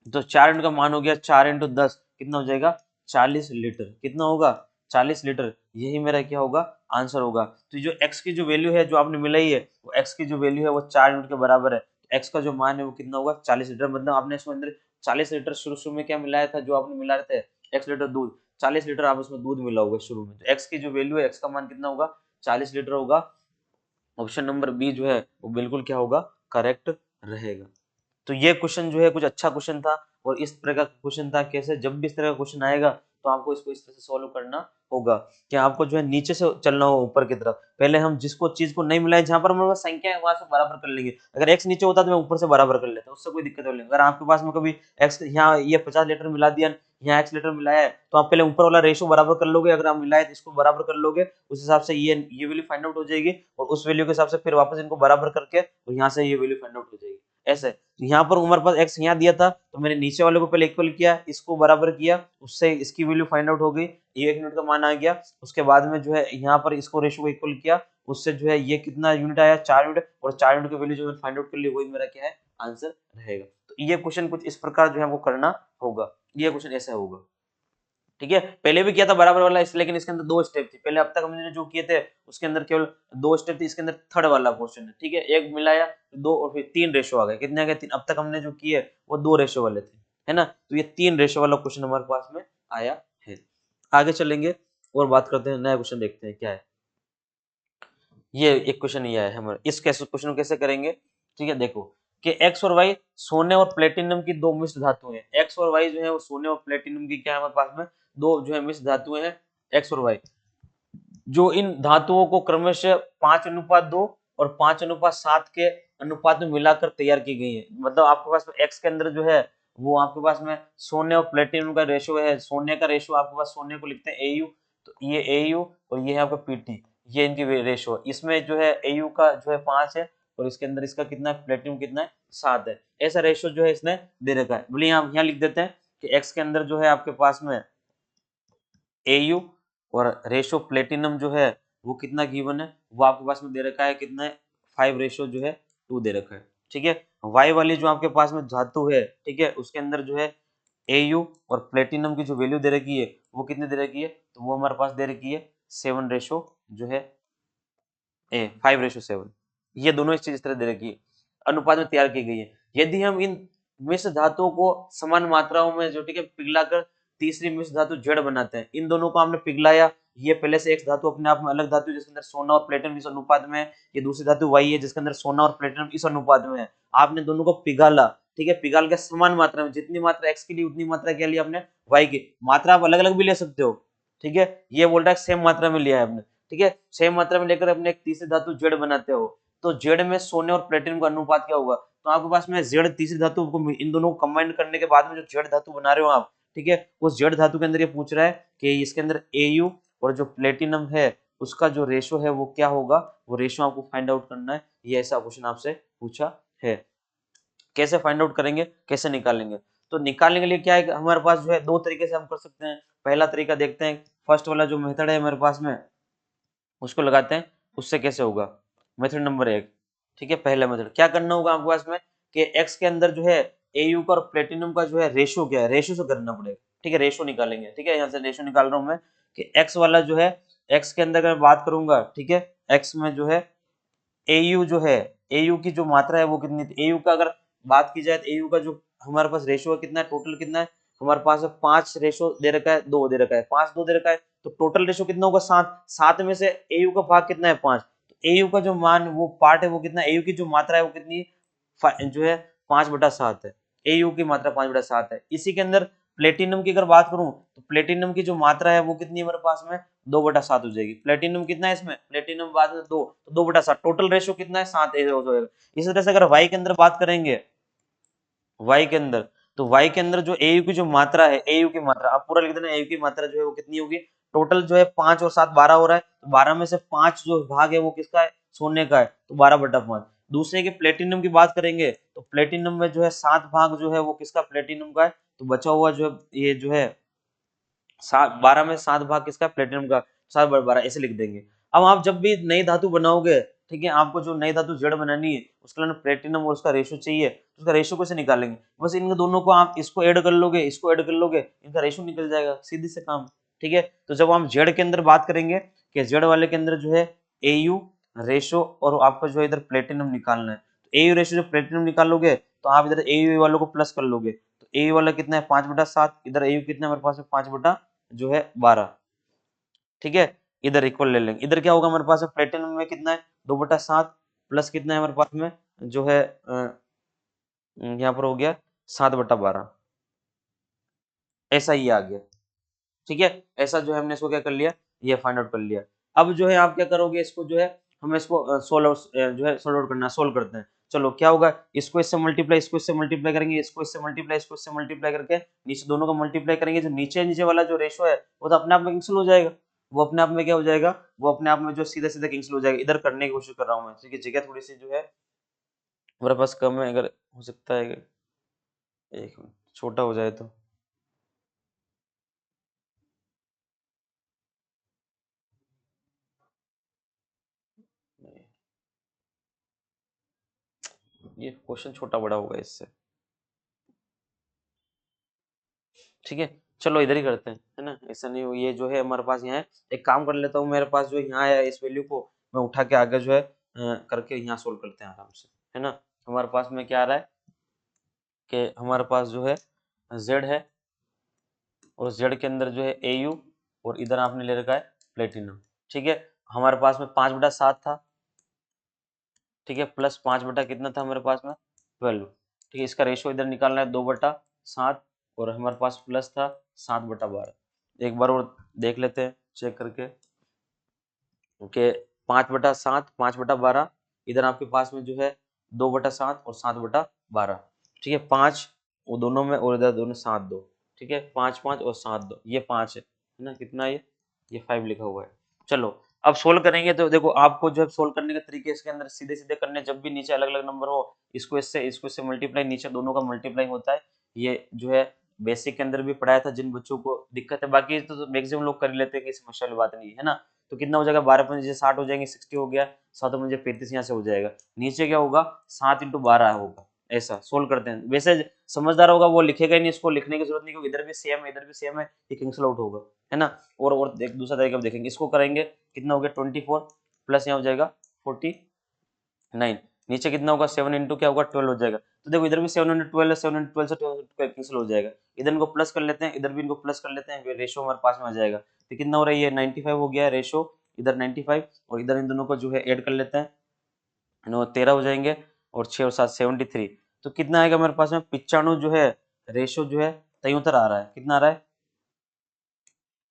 तो 4 यूनिट का मान हो गया 4 × 10, कितना हो जाएगा? 40 लीटर। कितना होगा? 40 लीटर। यही मेरा क्या होगा? आंसर होगा। तो जो x की जो वैल्यू है जो आपने मिलाई है, वो x की जो वैल्यू है वो 4 यूनिट के बराबर है। तो x का जो मान है वो कितना होगा? 40 लीटर। मतलब आपने इसमें अंदर 40 लीटर शुरू में क्या मिलाया था? जो आपने मिला रहे थे x लीटर दूध, 40 लीटर आप उसमें दूध मिला होगा शुरू में। तो x की जो वैल्यू है, x का मान कितना होगा? 40 लीटर होगा। ऑप्शन नंबर बी जो है वो बिल्कुल क्या होगा? करेक्ट रहेगा। तो ये क्वेश्चन जो है कुछ अच्छा क्वेश्चन था, और इस तरह का क्वेश्चन था। कैसे? जब भी इस तरह का क्वेश्चन आएगा तो आपको इसको इस तरह से सॉल्व करना होगा कि आपको जो है नीचे से चलना हो ऊपर की तरफ। पहले हम जिसको चीज को नहीं मिलाए, जहां पर हमारे पास संख्या है वहां से बराबर कर लेंगे। अगर x नीचे होता तो मैं ऊपर से बराबर कर लेता, उससे कोई दिक्कत नहीं। अगर आपके पास में कभी x यहाँ ये 50 लीटर मिला दिया, यहाँ x लीटर मिलाया है, तो आप पहले ऊपर वाला रेशो बराबर कर लोगे। अगर आप मिलाए तो इसको बराबर कर लोगे, उस हिसाब से ये वैल्यू फाइंड आउट हो जाएगी, और उस वैल्यू के हिसाब से फिर वापस इनको बराबर करके और यहाँ से ये वैल्यू फाइंड आउट हो जाएगी। ऐसे तो यहाँ पर हमारे पास x यहाँ दिया था, तो मैंने नीचे वाले को पहले इक्वल किया, इसको बराबर किया, उससे इसकी वैल्यू फाइंड आउट हो गई, ये 1 यूनिट का मान आ गया। उसके बाद में जो है यहाँ पर इसको रेशो को इक्वल किया, उससे जो है ये कितना यूनिट आया? 4 यूनिट, और 4 यूनिट की वैल्यू जो मैंने फाइंड आउट कर ली वही मेरा क्या है? आंसर रहेगा। तो ये क्वेश्चन कुछ इस प्रकार जो है वो करना होगा। ये क्वेश्चन ऐसा होगा। ठीक है, पहले भी किया था बराबर वाला लेकिन इसके अंदर 2 स्टेप थी। पहले अब तक हमने जो किए थे उसके अंदर केवल 2 स्टेप थी, इसके अंदर थर्ड वाला क्वेश्चन है। ठीक है, एक मिलाया 2 और फिर 3 रेशो आ गए। कितने आ गए? 3। अब तक हमने जो किए वो 2 रेशो वाले थे, है ना। तो ये 3 रेशो वाला क्वेश्चन हमारे पास में आया है। आगे चलेंगे और बात करते हैं, नया क्वेश्चन देखते हैं क्या है। ये एक क्वेश्चन ये है हमारे, इस क्वेश्चन को कैसे करेंगे? ठीक है, देखो कि x और y सोने और प्लेटिनम की 2 मिश्र धातुएं हैं। x और y जो है वो सोने और प्लेटिनम की क्या है हमारे पास में? 2 जो है मिश्र धातुएं हैं, x और y, जो इन धातुओं को क्रमशः 5:2 और 5:7 के अनुपात में मिलाकर तैयार की गई है। मतलब आपके पास में x के अंदर जो है वो आपके पास में सोने और प्लेटिनम का रेशो है। सोने का रेशो आपके पास, सोने को लिखते हैं Au, तो ये Au और ये है आपका Pt, ये इनकी रेशो। इसमें जो है Au का जो है 5 है और इसके अंदर इसका कितना है, प्लेटिनम कितना है, 7 है। ऐसा रेशियो जो है इसने दे रखा है। बोलिए हम यहाँ लिख देते हैं कि एक्स के अंदर जो है आपके पास में Au और रेशियो प्लेटिनम जो है वो कितना गिवन है, वो आपके पास में दे रखा है, कितना है, 5 रेशियो जो है 2 दे रखा है। ठीक है, वाई वाली जो आपके पास में धातु है, ठीक है, उसके अंदर जो है Au और प्लेटिनम की जो वैल्यू दे रखी है वो कितनी दे रखी है, तो वो हमारे पास दे रखी है 7 रेशियो जो है 5:7। ये दोनों इस चीज इस तरह दे रखी है, अनुपात में तैयार की गई है। यदि हम इन मिश्र धातुओं को समान मात्राओं में जो, ठीक है, पिघलाकर तीसरी मिश्र धातु जड़ बनाते हैं, इन दोनों को हमने पिघलाया, ये पहले से एक्स धातु अपने आप में अलग धातु जिसके अंदर सोना और प्लेटिनम इस अनुपात में है, ये दूसरी धातु वाई है जिसके अंदर सोना और प्लेटिनम इस अनुपात में है। आपने दोनों को पिघाला, ठीक है, पिघाल के समान मात्रा में, जितनी मात्रा एक्स की ली उतनी मात्रा क्या ली आपने, वाई की। मात्रा आप अलग अलग भी ले सकते हो, ठीक है, ये बोल रहा है सेम मात्रा में लिया है आपने, ठीक है, सेम मात्रा में लेकर अपने एक तीसरी धातु जेड बनाते हो, तो जेड में सोने और प्लेटिनम का अनुपात क्या होगा, तो आपके पास में जेड तीसरी धातु को, इन दोनों को कंबाइन करने के बाद में जो जेड धातु बना रहे हो आप, ठीक है, उस जेड धातु के अंदर ये पूछ रहा है कि इसके अंदर Au और जो प्लेटिनम है उसका जो रेशो है वो क्या होगा, वो रेशो आपको फाइंड आउट करना है। ये ऐसा क्वेश्चन आपसे पूछा है। कैसे फाइंड आउट करेंगे, कैसे निकालेंगे, तो निकालने के लिए क्या है, हमारे पास जो है दो तरीके से हम कर सकते हैं। पहला तरीका देखते हैं, फर्स्ट वाला जो मेथड है हमारे पास में उसको लगाते हैं, उससे कैसे होगा। मेथड नंबर 1, ठीक है, पहला मेथड क्या करना होगा आपके पास में कि एक्स के अंदर जो है Au का और प्लेटिनम का जो है रेशो क्या है, रेशो से करना पड़ेगा, ठीक है, रेशो निकालेंगे, ठीक है, यहाँ से रेशो निकाल रहा हूँ मैं कि एक्स वाला जो है, एक्स के अंदर अगर बात करूंगा, ठीक है, एक्स में जो है Au जो है, Au की जो मात्रा है वो कितनी थी, Au का अगर बात की जाए तो Au का जो हमारे पास रेशो है कितना है, टोटल कितना है हमारे पास, 5 रेशो दे रखा है, 2 दे रखा है, 5 2 दे रखा है, तो टोटल रेशो कितना होगा 7। 7 में से Au का भाग कितना है 5, तो Au का जो मान वो पार्ट है वो कितना, Au की जो मात्रा है वो कितनी जो है 5/7 है, Au की मात्रा 5/7 है। इसी के अंदर प्लेटिनम की अगर बात करूं तो प्लेटिनम की जो मात्रा है वो कितनी है हमारे पास में, 2/7 हो जाएगी। प्लेटिनम कितना है इसमें, प्लेटिनम बाद में 2, तो 2/7, टोटल रेशियो कितना है 7 हो जाएगा। इसी तरह से अगर वाई के अंदर बात करेंगे, वाई के अंदर, तो वाई के अंदर जो Au की जो मात्रा है, Au की मात्रा आप पूरा लिख देना, Au की मात्रा जो है वो कितनी होगी, टोटल जो है 5 और 7 12 हो रहा है, तो 12 में से 5 जो भाग है वो किसका है, सोने का है, तो 12/5। दूसरे के प्लेटिनम की बात करेंगे तो प्लेटिनम में जो है 7 भाग जो है वो किसका, प्लेटिनम का है, तो बचा हुआ जो है ये जो है 12 में 7 भाग किसका, प्लेटिनम का, 7/12 ऐसे लिख देंगे। अब आप जब भी नई धातु बनाओगे, ठीक है, आपको जो नई धातु जड़ बनानी है उसके लिए प्लेटिनम और उसका रेशो चाहिए, तो उसका रेशो कैसे निकालेंगे, बस इन दोनों को आप इसको ऐड कर लोगे, इसको ऐड कर लोगे, इनका रेशो निकल जाएगा, सीधी से काम, ठीक है। तो जब हम जेड के अंदर बात करेंगे कि जेड वाले के अंदर जो है Au रेशो और आपको जो है इधर प्लेटिनम निकालना है, तो Au रेशो जो प्लेटिनम निकालोगे तो आप इधर Au वालों को प्लस कर लोगे, तो Au वाला कितना है 5/7, इधर Au कितना है हमारे पास में 5/12, ठीक है, इधर इक्वल ले लेंगे। इधर क्या होगा हमारे पास प्लेटिनम में कितना है 2/7 प्लस कितना है हमारे पास में जो है यहाँ पर हो गया 7/12, ऐसा ही आ गया, ठीक है, ऐसा जो है हमने इसको क्या कर लिया, ये फाइंड आउट कर लिया। अब जो है आप क्या करोगे, इसको जो है हमें इसको सोल्व जो है सोल्व आउट करना, सोल्व करते हैं। चलो क्या होगा, इसको इससे मल्टीप्लाई, इसको इससे मल्टीप्लाई करेंगे, इसको इससे मल्टीप्लाई, इसको इससे मल्टीप्लाई करके नीचे दोनों का मल्टीप्लाई करेंगे, जो नीचे नीचे वाला जो रेशो है वो तो अपने आप में कैंसिल हो जाएगा, वो अपने आप में क्या हो जाएगा, वो अपने आप में जो सीधा सीधा कैंसिल हो जाएगा। इधर करने की कोशिश कर रहा हूँ मैं, ठीक है, जगह थोड़ी सी जो है हमारे पास कम है, अगर हो सकता है एक मिनट छोटा हो जाए तो, ये क्वेश्चन छोटा बड़ा होगा इससे, ठीक है, चलो इधर ही करते हैं, है ना, ऐसा नहीं हो, ये जो है हमारे पास यहाँ है, एक काम कर लेता हूँ, मेरे पास जो यहाँ है इस वैल्यू को मैं उठा के आगे जो है करके यहाँ सोल्व करते हैं आराम से, है ना। हमारे पास में क्या आ रहा है कि हमारे पास जो है z है और z के अंदर जो है Au और इधर आपने ले रखा है प्लेटिनम, ठीक है, हमारे पास में 5/7 था, ठीक है, प्लस 5 बटा कितना था हमारे पास में 12, ठीक है, इसका रेशियो इधर निकालना है 2/7 और हमारे पास प्लस था 7/12। एक बार और देख लेते हैं चेक करके, ओके, 5/7 5/12, इधर आपके पास में जो है 2/7 और 7/12, ठीक है, 5 वो दोनों में और इधर दोनों 7 2, ठीक है, 5 5 और 7 2, ये 5 है ना, कितना ये 5 लिखा हुआ है। चलो अब सोल्व करेंगे तो देखो आपको जो है सोल्व करने के तरीके इसके अंदर सीधे सीधे करने, जब भी नीचे अलग अलग नंबर हो इसको इससे मल्टीप्लाई, नीचे दोनों का मल्टीप्लाई होता है। ये जो है बेसिक के अंदर भी पढ़ाया था, जिन बच्चों को दिक्कत है, बाकी तो मैक्सिमम लोग कर लेते हैं कि समस्या वाली बात नहीं है ना। तो कितना हो जाएगा, 12 60 हो जाएंगे, 60 हो गया, 7 35 यहाँ से हो जाएगा। नीचे क्या होगा, 7 × 12 होगा। ऐसा सोल्व करते हैं। वैसे समझदार होगा वो लिखेगा ही नहीं, इसको लिखने की जरूरत नहीं, क्योंकि इधर भी सेम है इधर भी सेम है, ये कैंसिल आउट होगा, है ना। और एक दूसरा तरीका देखेंगे, इसको करेंगे कितना हो गया 24 प्लस यहाँ हो जाएगा 49, नीचे कितना होगा 7 इंटू क्या होगा 12 हो जाएगा। तो देखो इधर भी 7 × 12 है, 7 × 12 से 12 कैंसिल हो जाएगा। इधर इनको प्लस कर लेते हैं, इधर भी इनको प्लस कर लेते हैं, रेशो हमारे पास में आ जाएगा। तो कितना हो रहा है, ये 95 हो गया रेशो, इधर 95 और इधर इन दोनों को जो है ऐड कर लेते हैं, 13 हो जाएंगे और 6 और 7 73। तो कितना आएगा हमारे पास में 95 जो है रेशो जो है तय आ रहा है, कितना आ रहा है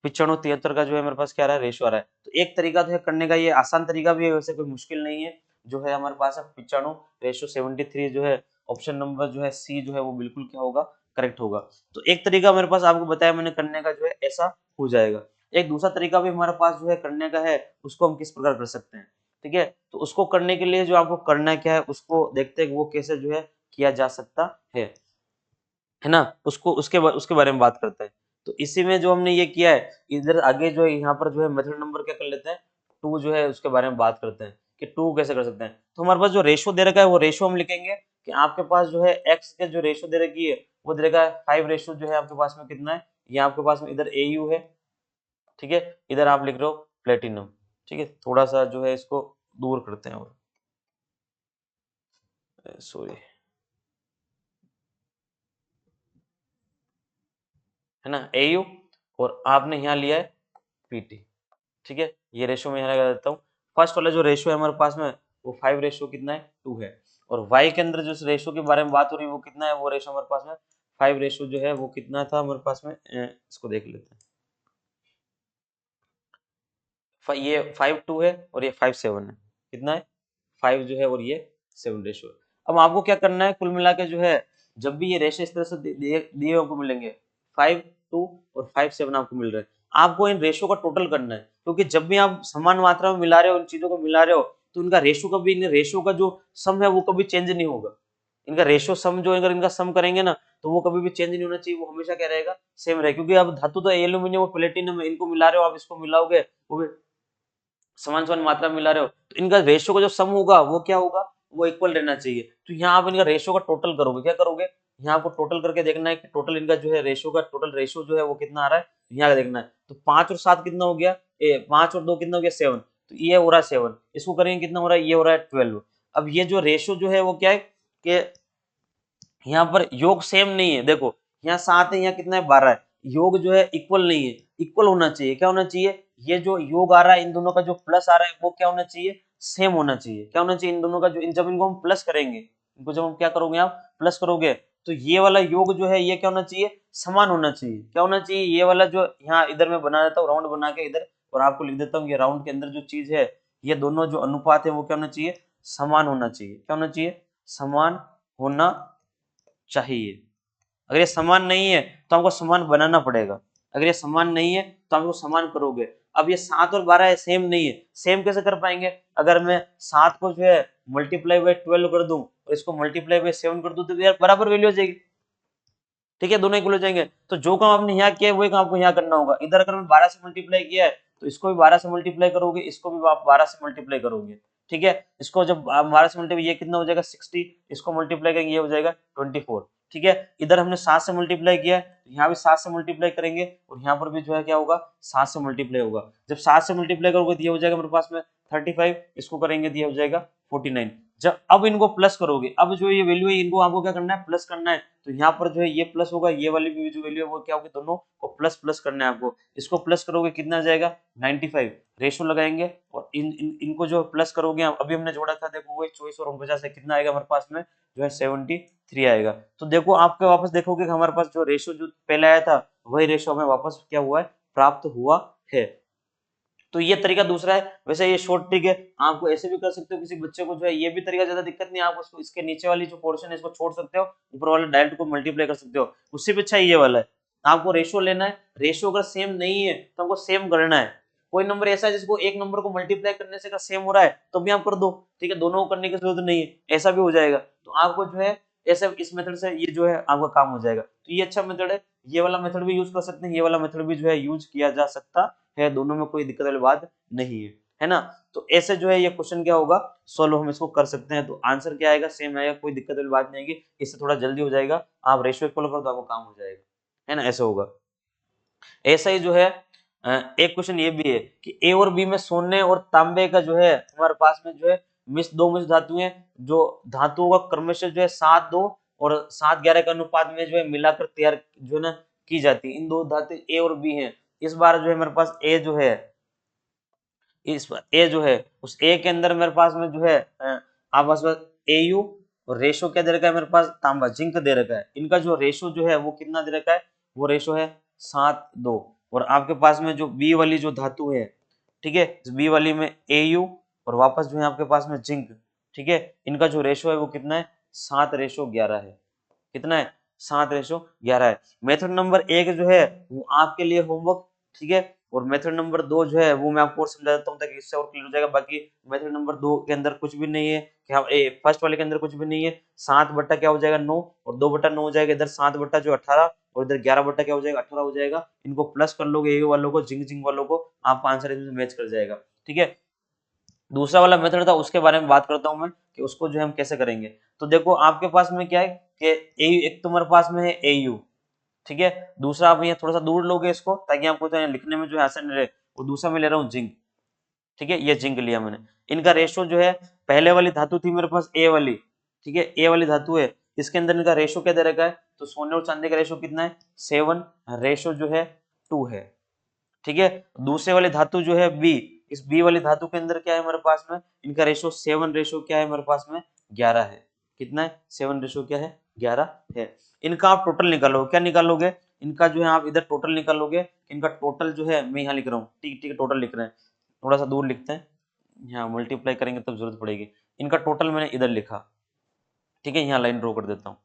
95 73 का जो है मेरे पास क्या आ रहा है रेशो आ रहा है। तो एक तरीका तो है करने का, ये आसान तरीका भी है, वैसे कोई मुश्किल नहीं है। जो है हमारे पास है 95 रेशो 73 जो है ऑप्शन नंबर जो है सी जो है वो बिल्कुल क्या होगा, करेक्ट होगा। तो एक तरीका मेरे पास आपको बताया मैंने करने का जो है ऐसा हो जाएगा। एक दूसरा तरीका भी हमारे पास जो है करने का है, उसको हम किस प्रकार कर सकते हैं, ठीक है। तो उसको करने के लिए जो आपको करना है क्या है, उसको देखते हैं वो कैसे जो है किया जा सकता है ना। उसको उसके बारे में बात करते हैं। तो इसी में जो हमने ये किया है, इधर आगे जो है यहाँ पर जो है मेथड नंबर क्या कर लेते हैं, 2 जो है उसके बारे में बात करते हैं कि 2 कैसे कर सकते हैं। तो हमारे पास जो रेशो दे रखा है वो रेशो हम लिखेंगे कि आपके पास जो है x के जो रेशो दे रखी है वो दे रखा है 5 रेशो जो है आपके पास में कितना है, ये आपके पास में इधर AU है, ठीक है, इधर आप लिख रहे हो प्लेटिनम, ठीक है। थोड़ा सा जो है इसको दूर करते हैं, और सॉरी, है ना AU, और आपने यहाँ लिया है PT, ठीक है। ये रेशो में यहाँ लगा देता हूँ। फर्स्ट वाला जो रेशो है हमारे पास में वो 5 रेशो कितना है 2 है, और y के अंदर जो रेशो के बारे में बात हो रही है वो कितना है, वो रेशो हमारे पास में 5 रेशो जो है वो कितना था हमारे पास में, इसको देख लेते हैं। ये 5 2 है और ये 5 7 है, कितना है 5 जो है और ये 7 रेशो है। अब आपको क्या करना है, कुल मिला के जो है जब भी ये रेशो इस तरह से दिए आपको मिलेंगे 5 2 और 5 7 आपको मिल रहे हैं, आपको इन रेशो का टोटल करना है, क्योंकि जब भी आप समान मात्रा में मिला रहे हो, इन चीजों को मिला रहे हो, तो इनका रेशो कभी, इन रेशो का जो सम है वो कभी चेंज नहीं होगा। इनका रेशो सम जो, अगर इनका सम करेंगे ना तो वो कभी भी चेंज नहीं होना चाहिए, वो हमेशा क्या रहेगा, सेम रहेगा। क्योंकि अब धातु तो एल्यूमिनियम और प्लेटिनम है, इनको मिला रहे हो आप, इसको मिलाओगे वो भी समान समान मात्रा में मिला रहे हो, तो इनका रेशियो का जो सम होगा वो क्या होगा, वो इक्वल रहना चाहिए। तो यहाँ आप इनका रेशियो का टोटल करोगे, क्या करोगे, यहाँ आपको टोटल करके देखना है कि टोटल इनका जो है रेशियो का टोटल रेशियो जो है वो कितना आ रहा है, यहाँ देखना है। तो 5 और 7 कितना हो गया, 5 और 2 कितना हो गया 7, तो ये हो रहा है 7, इसको करेंगे कितना हो रहा है, ये हो रहा है 12। अब ये जो रेशियो जो है वो क्या है कि यहाँ पर योग सेम नहीं है, देखो यहाँ 7 है, यहाँ कितना है 12 है, योग जो है इक्वल नहीं है, इक्वल होना चाहिए, क्या होना चाहिए, ये जो योग आ रहा है इन दोनों का जो प्लस आ रहा है वो क्या होना चाहिए, सेम होना चाहिए। क्या होना चाहिए, इन दोनों का जो जब इनको हम प्लस करेंगे, इनको जब हम क्या करोगे आप प्लस करोगे, तो ये वाला योग जो है ये क्या होना चाहिए, समान होना चाहिए। क्या होना चाहिए, ये वाला जो यहाँ इधर मैं बना देता हूँ राउंड बना के इधर, और आपको लिख देता हूँ ये राउंड के अंदर जो चीज है, ये दोनों जो अनुपात है वो क्या होना चाहिए, समान होना चाहिए। क्या होना चाहिए, समान होना चाहिए। अगर ये समान नहीं है तो हमको समान बनाना पड़ेगा, अगर ये समान नहीं है तो हमको समान करोगे। अब ये 7 और 12 है, सेम नहीं है, सेम कैसे कर पाएंगे, अगर मैं 7 को जो है मल्टीप्लाई बाय 12 कर दूं और इसको मल्टीप्लाई बाय 7 कर दूं, तो यार बराबर वैल्यू हो जाएगी, ठीक है, दोनों इक्वल हो जाएंगे। तो जो काम आपने यहाँ किया है वही काम आपको यहाँ करना होगा। इधर अगर मैं 12 से मल्टीप्लाई किया है तो इसको भी 12 से मल्टीप्लाई करोगे, इसको भी आप 12 से मल्टीप्लाई करोगे, ठीक है। इसको जब 12 से मल्टीप्लाई, ये कितना हो जाएगा 60, इसको मल्टीप्लाई करेंगे ये हो जाएगा 24, ठीक है। इधर हमने 7 से मल्टीप्लाई किया है तो यहाँ भी 7 से मल्टीप्लाई करेंगे और यहाँ पर भी जो है क्या होगा 7 से मल्टीप्लाई होगा। जब 7 से मल्टीप्लाई करोगे तो ये हो जाएगा मेरे पास में 35, इसको करेंगे तो ये हो जाएगा 49। जब अब इनको प्लस करोगे, अब जो ये वैल्यू है इनको आपको क्या करना है, प्लस करना है। तो यहाँ पर जो है ये प्लस होगा, ये वाली भी जो वैल्यू है वो क्या होगी, दोनों को प्लस प्लस करना है आपको। इसको प्लस करोगे कितना आ जाएगा 95, रेशो लगाएंगे और इनको जो प्लस करोगे, अभी हमने जोड़ा था देखो वो 24 और 49 है, कितना आएगा हमारे पास में जो है 73 आएगा। तो देखो आपके वापस देखोगे कि हमारे पास जो रेशो जो पहले आया था वही रेशो हमें वापस क्या हुआ है, प्राप्त हुआ है। तो ये तरीका दूसरा है। वैसे ये शॉर्ट ट्रिक है, आपको ऐसे भी कर सकते हो, किसी बच्चे को जो है ये भी तरीका ज्यादा दिक्कत नहीं है, आप उसको इसके नीचे वाली जो पोर्शन है इसको छोड़ सकते हो, ऊपर वाले डायरेक्ट को मल्टीप्लाई कर सकते हो। उससे भी अच्छा ये वाला है, आपको रेशो लेना है, रेशो अगर सेम नहीं है तो हमको सेम करना है। कोई नंबर ऐसा है जिसको एक नंबर को मल्टीप्लाई करने से का सेम हो रहा है तो भी आप कर दो, ठीक है, दोनों को करने की जरूरत नहीं है, ऐसा भी हो जाएगा। तो आपको जो है ऐसे इस मेथड से ये जो है आपका काम हो जाएगा। तो ये अच्छा मेथड है, ये वाला मेथड भी यूज कर सकते हैं, ये वाला मेथड भी जो है यूज किया जा सकता है, दोनों में कोई दिक्कत वाली बात नहीं है ना। तो ऐसे जो है ये क्वेश्चन क्या होगा, सोल्व हम इसको कर सकते हैं। तो आंसर क्या आएगा, सेम आएगा, कोई दिक्कत वाली बात नहीं आएगी, इससे थोड़ा जल्दी हो जाएगा, आप रेशियो इक्वल करो तो आपको काम हो जाएगा, है ना, ऐसा होगा। ऐसा ही जो है एक क्वेश्चन ये भी है कि ए और बी में सोने और तांबे का जो है हमारे पास में जो है दो मिश्र धातु हैं, जो धातुओं का क्रमशः जो है 7-2 और 7-11 के अनुपात में जो है मिलाकर तैयार जो है ना की जाती है। इन दो धातु ए और बी हैं। इस बार जो है मेरे पास ए जो है, इस ए जो है उस ए के अंदर मेरे पास में जो है आपस में एयू और रेशो क्या दे रखा है मेरे पास, तांबा जिंक दे रखा है। इनका जो रेशो जो है वो कितना दे रखा है, वो रेशो है 7-2। और आपके पास में जो बी वाली जो धातु है, ठीक है, बी वाली में एयू और वापस जो है आपके पास में जिंक, ठीक है, इनका जो रेशो है वो कितना है, 7:11 है। कितना है, 7:11 है। मेथड नंबर 1 जो है वो आपके लिए होमवर्क, ठीक है, और मेथड नंबर 2 जो है वो मैं आपको और समझा देता हूँ ताकि इससे और क्लियर हो जाएगा। बाकी मेथड नंबर 2 के अंदर कुछ भी नहीं है कि हम फर्स्ट वाले के अंदर कुछ भी नहीं है। 7 बट्टा क्या हो जाएगा 9 और 2 बट्टा 9 हो जाएगा, इधर 7 बट्टा जो 18 और इधर 11 बट्टा क्या हो जाएगा 18 हो जाएगा। इनको प्लस कर लोगे ए वालों को, जिंक जिंक वालों को, आपका आंसर इसमें मैच कर जाएगा, ठीक है। दूसरा वाला मेथड था उसके बारे में बात करता हूं मैं कि उसको जो है हम कैसे करेंगे। तो देखो आपके पास में क्या है कि एयू एक तुम्हारे पास में है एयू, ठीक है, दूसरा आप यहाँ थोड़ा सा दूर लोगे इसको ताकि आपको तो लिखने में जो है आसान रहे। और दूसरा मैं ले रहा हूँ जिंक, ठीक है, ये जिंक लिया मैंने। इनका रेशो जो है, पहले वाली धातु थी मेरे पास ए वाली, ठीक है, ए वाली धातु है, इसके अंदर इनका रेशो क्या दे रखा है, तो सोने और चांदी का रेशो कितना है 7, रेशो जो है 2 है, ठीक है। दूसरे वाली धातु जो है बी, इस बी वाली धातु के अंदर क्या है हमारे पास में, इनका रेशो 7, रेशो क्या है हमारे पास में 11 है। कितना है, 7 रेशो क्या है 11 है। इनका आप टोटल निकालोगे, क्या निकालोगे, इनका जो है आप इधर टोटल निकालोगे। इनका टोटल जो है मैं यहाँ लिख रहा हूँ, ठीक ठीक है, टोटल लिख रहे हैं, थोड़ा सा दूर लिखते हैं, यहाँ मल्टीप्लाई करेंगे तब जरूरत पड़ेगी। इनका टोटल मैंने इधर लिखा, ठीक है, यहाँ लाइन ड्रॉ कर देता हूँ।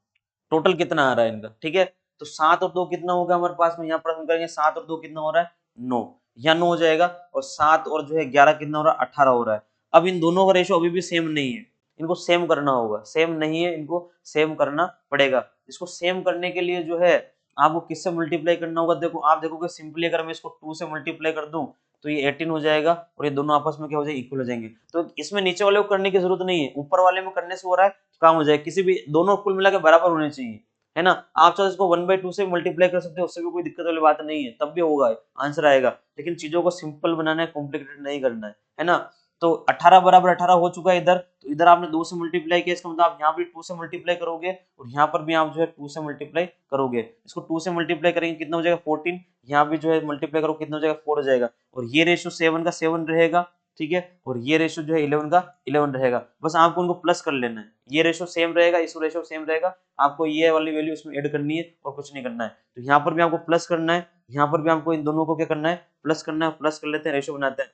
टोटल कितना आ रहा है इनका, ठीक है। तो 7 और 2 कितना होगा हमारे पास में, यहाँ पर हम करेंगे 7 और 2 कितना हो रहा है 9, यहाँ 9 हो जाएगा। और 7 और जो है 11 कितना हो रहा है 18 हो रहा है। अब इन दोनों का रेशो अभी भी सेम नहीं है, इनको सेम करना होगा, सेम नहीं है, इनको सेम करना पड़ेगा। इसको सेम करने के लिए जो है आपको किससे मल्टीप्लाई करना होगा, देखो आप देखोगे सिंपली अगर मैं इसको 2 से मल्टीप्लाई कर दूं तो ये 18 हो जाएगा और ये दोनों आपस में क्या हो जाएगा इक्वल हो जाएंगे। तो इसमें नीचे वाले को करने की जरूरत नहीं है, ऊपर वाले में करने से हो रहा है तो काम हो जाएगा। किसी भी दोनों कुल मिला के बराबर होने चाहिए, है ना। आप चाहे इसको 1/2 से मल्टीप्लाई कर सकते हो, उससे भी कोई दिक्कत वाली बात नहीं है, तब भी होगा आंसर आएगा। लेकिन चीजों को सिंपल बनाना है, कॉम्प्लिकेटेड नहीं करना है ना। तो 18 बराबर 18 हो चुका है इधर, तो इधर आपने 2 से मल्टीप्लाई किया, इसका मतलब आप यहाँ भी 2 से मल्टीप्लाई करोगे और यहाँ पर भी आप जो है 2 से मल्टीप्लाई करोगे। इसको 2 से मल्टीप्लाई करेंगे कितना हो जाएगा 14, यहाँ भी जो है मल्टीप्लाई करो कितना हो जाएगा 4 हो जाएगा। और ये रेशो 7 का 7 रहेगा, ठीक है, और ये रेशो जो है 11 का 11 रहेगा। बस आपको उनको प्लस कर लेना है, ये रेशो सेम रहेगा, इस रेशो सेम रहेगा, आपको ये वाली वैल्यू इसमें ऐड करनी है और कुछ नहीं करना है। तो यहाँ पर भी आपको प्लस करना है, यहाँ पर भी आपको इन दोनों को क्या करना है प्लस करना है, प्लस कर लेते हैं, रेशो बनाते हैं,